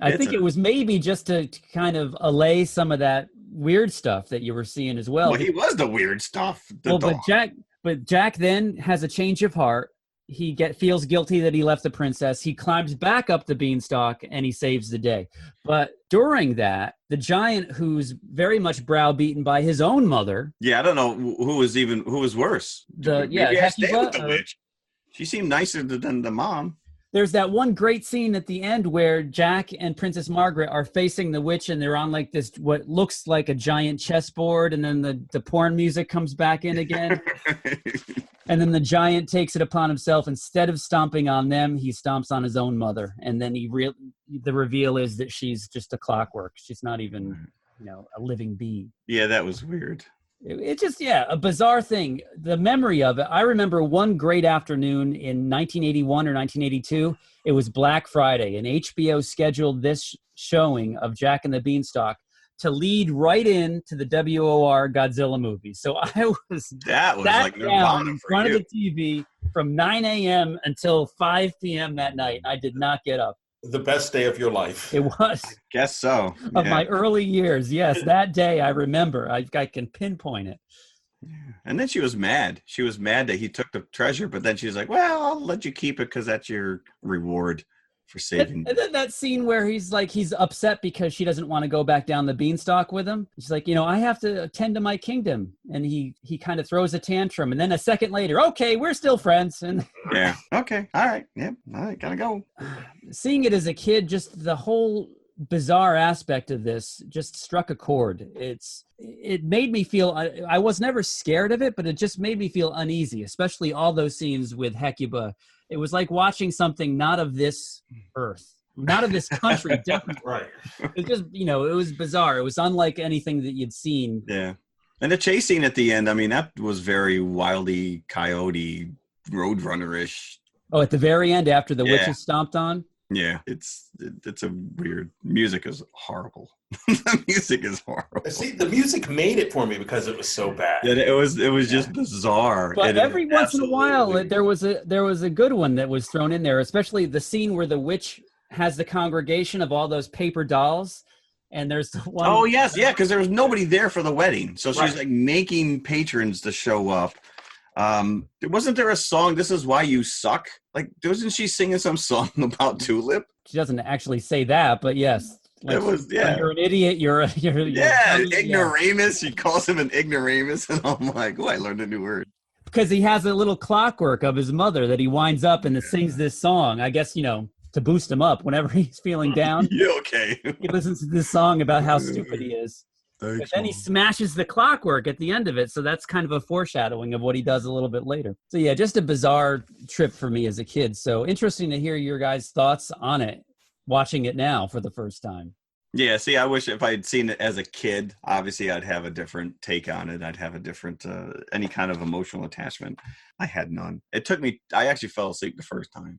I think it was maybe just to kind of allay some of that weird stuff that you were seeing as well. Well, he was the weird stuff. But Jack then has a change of heart. He feels guilty that he left the princess. He climbs back up the beanstalk and he saves the day. But during that, the giant, who's very much browbeaten by his own mother. Yeah, I don't know who was worse. Hecuba, the witch. She seemed nicer than the mom. There's that one great scene at the end where Jack and Princess Margaret are facing the witch and they're on like this, what looks like a giant chessboard. And then the porn music comes back in again. And then the giant takes it upon himself. Instead of stomping on them, he stomps on his own mother. And then the reveal is that she's just a clockwork. She's not even, a living being. Yeah, that was weird. It's just, a bizarre thing. The memory of it, I remember one great afternoon in 1981 or 1982. It was Black Friday, and HBO scheduled this showing of Jack and the Beanstalk to lead right into the WOR Godzilla movie. So I was sat like down in front of the TV from 9 a.m. until 5 p.m. that night. I did not get up. The best day of your life. It was. I guess so. Of my early years. Yes, that day I remember. I can pinpoint it. And then she was mad. She was mad that he took the treasure, but then she was like, well, I'll let you keep it because that's your reward for saving. And then that scene where he's upset because she doesn't want to go back down the beanstalk with him. She's like, I have to attend to my kingdom. And he kind of throws a tantrum. And then a second later, okay, we're still friends. And yeah. Okay. All right. Yep. All right. Gotta go. Seeing it as a kid, just the whole bizarre aspect of this just struck a chord. It made me feel, I was never scared of it, but it just made me feel uneasy, especially all those scenes with Hecuba. It was like watching something not of this earth, not of this country, definitely. Right. It just, it was bizarre. It was unlike anything that you'd seen. Yeah. And the chase scene at the end, I mean, that was very Wile E. Coyote, Roadrunner-ish. Oh, at the very end after the witches stomped on? Yeah, it's a weird. Music is horrible. The music is horrible. See, the music made it for me because it was so bad. Yeah, it was just bizarre. But every once in a while, there was a good one that was thrown in there, especially the scene where the witch has the congregation of all those paper dolls, and there's the one. Oh yes, yeah, because there was nobody there for the wedding, so she's like making patrons to show up. Wasn't there a song, "This Is Why You Suck"? Like, wasn't she singing some song about Tulip? She doesn't actually say that, but yes. Like, it was, yeah. You're an idiot. You're ignoramus. She calls him an ignoramus, and I'm like, oh, I learned a new word. Because he has a little clockwork of his mother that he winds up and sings this song. I guess, to boost him up whenever he's feeling down. Yeah, okay. He listens to this song about how stupid he is. But then he smashes the clockwork at the end of it. So that's kind of a foreshadowing of what he does a little bit later. So yeah, just a bizarre trip for me as a kid. So interesting to hear your guys' thoughts on it, watching it now for the first time. Yeah, see, I wish if I'd seen it as a kid, obviously I'd have a different take on it. I'd have a different, any kind of emotional attachment. I had none. I actually fell asleep the first time.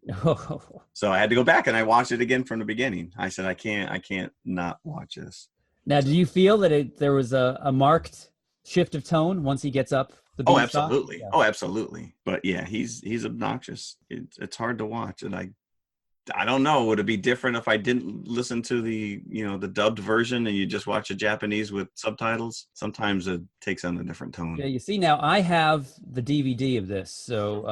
So I had to go back and I watched it again from the beginning. I said, I can't not watch this. Now, do you feel that there was a marked shift of tone once he gets up the beanstalk? Oh, absolutely. Yeah. Oh, absolutely. But yeah, he's obnoxious. It's hard to watch. And I don't know. Would it be different if I didn't listen to the dubbed version and you just watch the Japanese with subtitles? Sometimes it takes on a different tone. Yeah, you see, now I have the DVD of this. So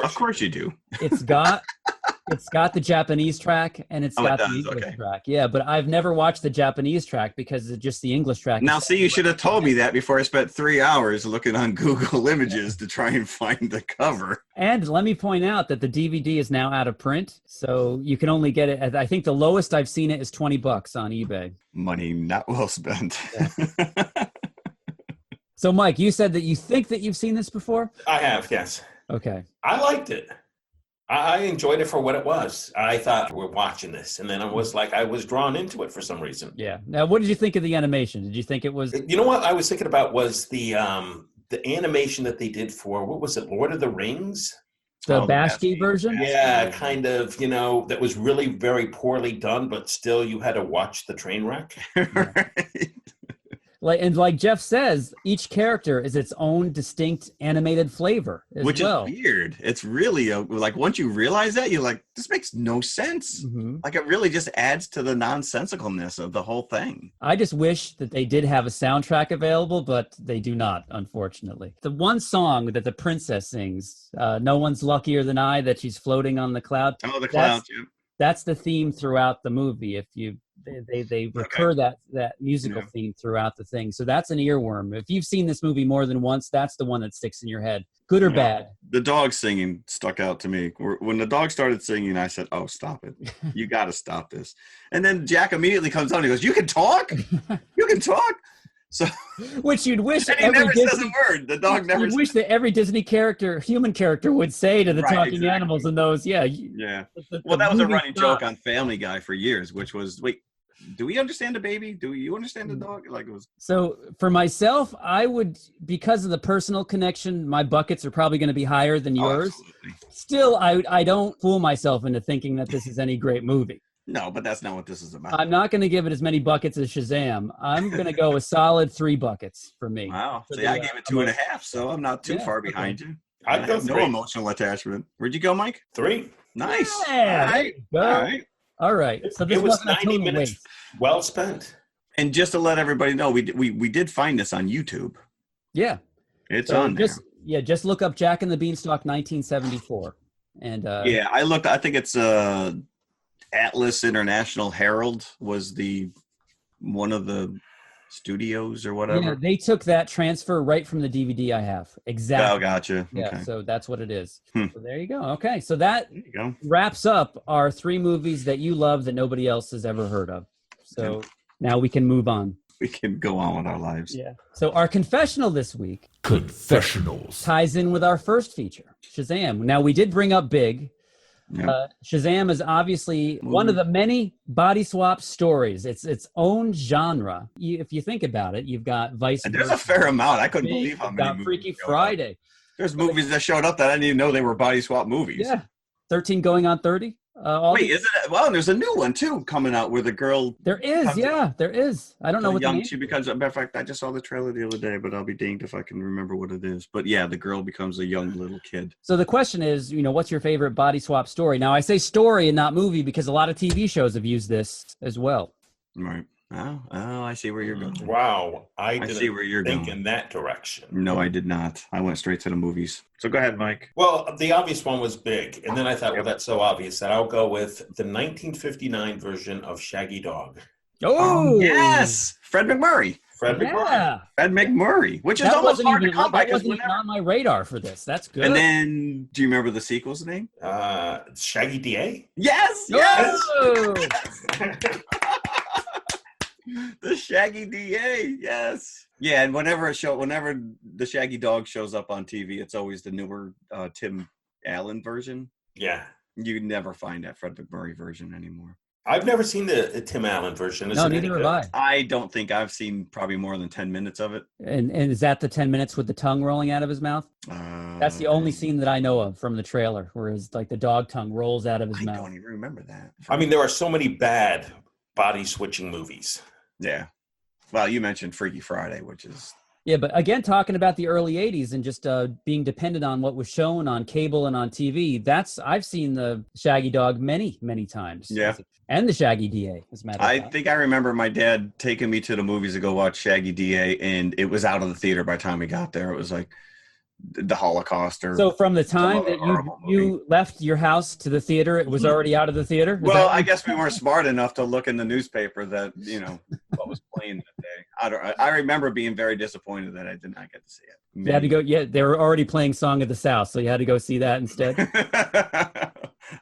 of course you do. It's got the Japanese track and it's got the English track. Yeah, but I've never watched the Japanese track because it's just the English track. Now, see, you should have told me that before I spent 3 hours looking on Google Images to try and find the cover. And let me point out that the DVD is now out of print, so you can only get it. I think the lowest I've seen it is $20 on eBay. Money not well spent. Yeah. So, Mike, you said that you think that you've seen this before? I have, yes. Okay. I liked it. I enjoyed it for what it was. I thought, we're watching this. And then I was drawn into it for some reason. Yeah. Now, what did you think of the animation? Did you think it was... You know what I was thinking about was the animation that they did for, what was it, Lord of the Rings? The Bashki version? Yeah, kind of, that was really very poorly done, but still you had to watch the train wreck. Right. Like Jeff says, each character is its own distinct animated flavor as Which well. is weird. It's really like once you realize that, you're like, this makes no sense. Mm-hmm. Like it really just adds to the nonsensicalness of the whole thing. I just wish that they did have a soundtrack available, but they do not, unfortunately. The one song that the princess sings, "No One's Luckier Than I," that she's floating on the cloud. Oh, the cloud. That's the theme throughout the movie. If they recur that musical theme throughout the thing, so that's an earworm. If you've seen this movie more than once, that's the one that sticks in your head, good or bad. The dog singing stuck out to me. When the dog started singing, I said, "Oh, stop it! You got to stop this!" And then Jack immediately comes on and he goes, "You can talk? You can talk?" So, which you'd wish and he every never Disney, says a word. The dog never. You'd wish that every Disney character, human character, would say to the talking exactly. animals in those. Yeah. Well, that was a running joke on Family Guy for years, which was, wait, do we understand the baby? Do you understand the dog? Like it was. So for myself, I would, because of the personal connection, my buckets are probably going to be higher than yours. Still, I don't fool myself into thinking that this is any great movie. No, but that's not what this is about. I'm not going to give it as many buckets as Shazam. I'm going to go a solid 3 buckets for me. Wow. See, I gave it 2.5, so I'm not too far behind you. I'd go have 3. no emotional attachment. Where'd you go, Mike? 3. Nice. Yeah, All right. All right. All right. So this it was wasn't a 90 total minutes waste. well spent. And just to let everybody know, we did find this on YouTube. Yeah. It's on there. Just look up Jack and the Beanstalk 1974. And yeah, I looked. I think it's Atlas International Herald was one of the studios or whatever. Yeah, they took that transfer right from the DVD I have. Exactly. Oh, gotcha. Yeah, Okay. so that's what it is. So there you go. Okay, so that There you go. wraps up our 3 movies that you love that nobody else has ever heard of. So now we can move on. We can go on with our lives. Yeah. So our confessional this week Confessionals. ties in with our first feature, Shazam. Now we did bring up Big. Yeah. Shazam is obviously one of the many body swap stories. It's its own genre. If you think about it, you've got Vice. And there's a fair amount. I couldn't Big, believe how you've many got movies Freaky showed up. Friday. There's movies that showed up that I didn't even know they were body swap movies. Yeah. 13 going on 30. Wait, isn't it? Well, and there's a new one too coming out where the girl. There is, there is. I don't know what the name. She becomes. As a matter of fact, I just saw the trailer the other day, but I'll be danged if I can remember what it is. But yeah, the girl becomes a young little kid. So the question is, what's your favorite body swap story? Now I say story and not movie because a lot of TV shows have used this as well. Right. Oh, I see where you're going. Wow. I see didn't where you're think going. in that direction. No, I did not. I went straight to the movies. So go ahead, Mike. Well, the obvious one was Big. And then I thought, well, that's so obvious that I'll go with the 1959 version of Shaggy Dog. Oh, yes. Fred McMurray. Fred McMurray. Fred McMurray, which is that almost wasn't hard to even, come by. that wasn't even on my radar for this. That's good. And then, do you remember the sequel's name? Shaggy DA? Yes. Yes. Oh! The Shaggy DA, yes. Yeah, and whenever the Shaggy Dog shows up on TV, it's always the newer Tim Allen version. Yeah. You never find that Fred McMurray version anymore. I've never seen the Tim Allen version. No, neither have I. I don't think I've seen probably more than 10 minutes of it. And is that the 10 minutes with the tongue rolling out of his mouth? That's the only scene that I know of from the trailer, where his the dog tongue rolls out of his mouth. I don't even remember that. I mean, there are so many bad body switching movies. Yeah. Well, you mentioned Freaky Friday, which is... Yeah, but again, talking about the early 80s and just being dependent on what was shown on cable and on TV, I've seen the Shaggy Dog many, many times. Yeah. And the Shaggy DA, as a matter of fact. I think I remember my dad taking me to the movies to go watch Shaggy DA, and it was out of the theater by the time we got there. It was like the Holocaust or... So from the time that you left your house to the theater, it was already out of the theater? Well, I guess we weren't smart enough to look in the newspaper that, what was playing that day. I remember being very disappointed that I did not get to see it. You had to go, they were already playing Song of the South, so you had to go see that instead.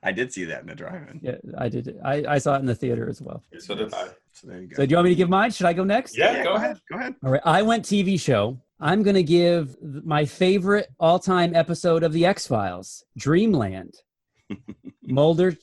I did see that in the drive-in. Yeah, I did. I saw it in the theater as well. So did I. So there you go. So do you want me to give mine? Should I go next? Yeah, go ahead. Go ahead. All right. I went TV show. I'm going to give my favorite all-time episode of The X-Files, Dreamland. Mulder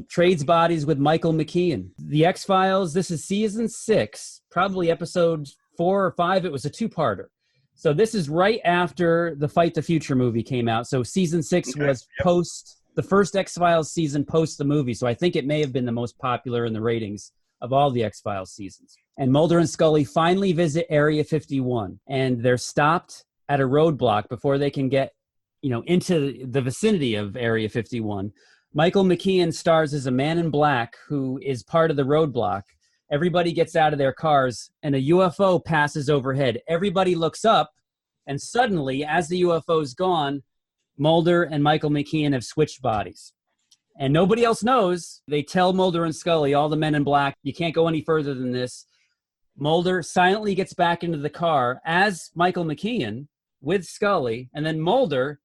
trades bodies with Michael McKean. The X-Files, this is season 6, probably episode 4 or 5. It was a 2-parter. So this is right after the Fight the Future movie came out. So season 6 was post the first X-Files season post the movie. So I think it may have been the most popular in the ratings of all the X-Files seasons. And Mulder and Scully finally visit Area 51, and they're stopped at a roadblock before they can get, into the vicinity of Area 51. Michael McKean stars as a man in black who is part of the roadblock. Everybody gets out of their cars, and a UFO passes overhead. Everybody looks up, and suddenly, as the UFO's gone, Mulder and Michael McKean have switched bodies. And nobody else knows. They tell Mulder and Scully, all the men in black, you can't go any further than this. Mulder silently gets back into the car as Michael McKean with Scully, and then Mulder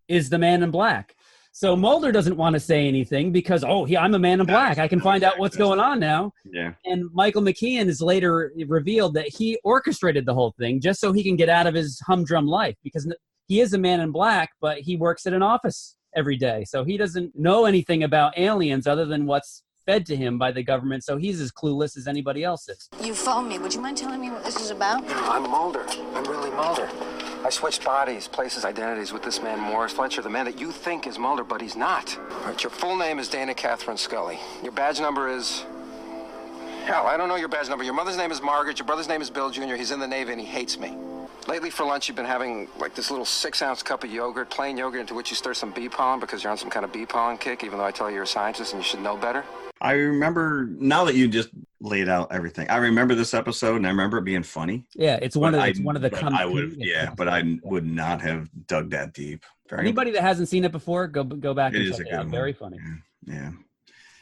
is the man in black. So Mulder doesn't want to say anything because, I'm a man in black. I can find out what's going on now. Yeah. And Michael McKean is later revealed that he orchestrated the whole thing just so he can get out of his humdrum life, because he is a man in black, but he works at an office every day. So he doesn't know anything about aliens other than what's fed to him by the government. So he's as clueless as anybody else is. You phoned me. Would you mind telling me what this is about? I'm Mulder. I'm really Mulder. I switched bodies, places, identities with this man, Morris Fletcher, the man that you think is Mulder, but he's not. All right, your full name is Dana Catherine Scully. Your badge number is... Hell, I don't know your badge number. Your mother's name is Margaret. Your brother's name is Bill Jr. He's in the Navy and he hates me. Lately for lunch, you've been having like this little 6-ounce cup of yogurt, plain yogurt, into which you stir some bee pollen because you're on some kind of bee pollen kick, even though I tell you you're a scientist and you should know better. I remember, now that you just laid out everything, I remember this episode and I remember it being funny. Yeah, it's one of the but I would not have dug that deep. Anybody that hasn't seen it before, go back and check it out. One. Very funny.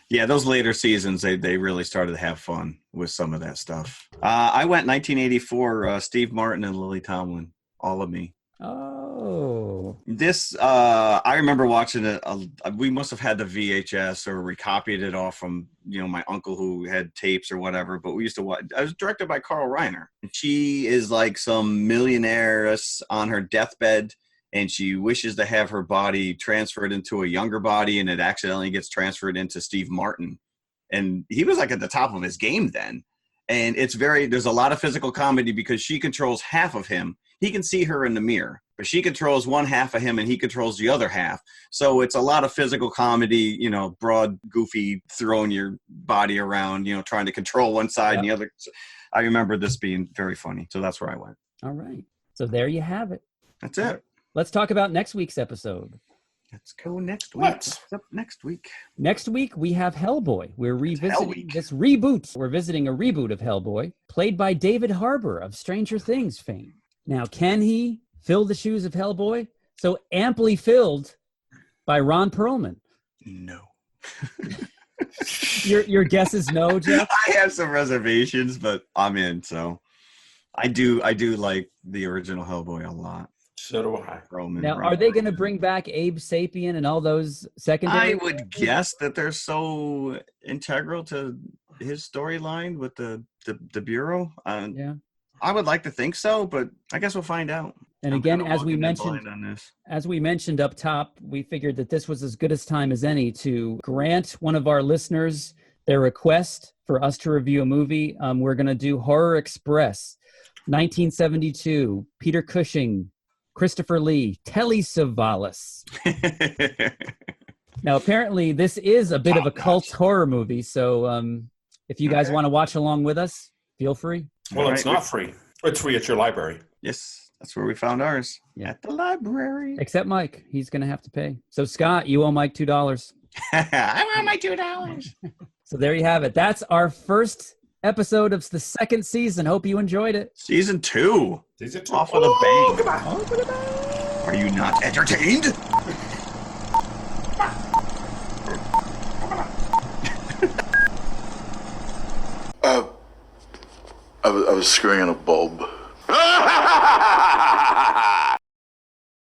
Yeah, those later seasons, they really started to have fun with some of that stuff. I went 1984, Steve Martin and Lily Tomlin, All of Me. Oh. This, I remember watching it. We must have had the VHS or we copied it off from, my uncle who had tapes or whatever, but we used to watch. It was directed by Carl Reiner. She is like some millionaire on her deathbed, and she wishes to have her body transferred into a younger body, and it accidentally gets transferred into Steve Martin. And he was like at the top of his game then. And there's a lot of physical comedy because she controls half of him. He can see her in the mirror, but she controls one half of him and he controls the other half. So it's a lot of physical comedy, broad, goofy, throwing your body around, trying to control one side and the other. I remember this being very funny. So that's where I went. All right. So there you have it. That's it. Let's talk about next week's episode. Let's go next week. What's up next week? Next week, we have Hellboy. We're revisiting this reboot. We're visiting a reboot of Hellboy, played by David Harbour of Stranger Things fame. Now, can he fill the shoes of Hellboy? So amply filled by Ron Perlman. No. Your guess is no, Jeff? I have some reservations, but I'm in. So I do like the original Hellboy a lot. So do I. Now, are they going to bring back Abe Sapien and all those secondary? I would guess that they're so integral to his storyline with the Bureau. Yeah. I would like to think so, but I guess we'll find out. And again, as we mentioned up top, we figured that this was as good a time as any to grant one of our listeners their request for us to review a movie. We're going to do Horror Express, 1972, Peter Cushing, Christopher Lee, Telly Savalas. Now, apparently, this is a bit of a cult horror movie, so if you guys want to watch along with us, feel free. Well, it's not free. It's free at your library. Yes, that's where we found ours. Yeah. At the library. Except Mike. He's going to have to pay. So, Scott, you owe Mike $2. I want my $2. So there you have it. That's our first episode of the second season. Hope you enjoyed it. Season 2. Season 2. Off with a bang. Are you not entertained? I was screwing in a bulb.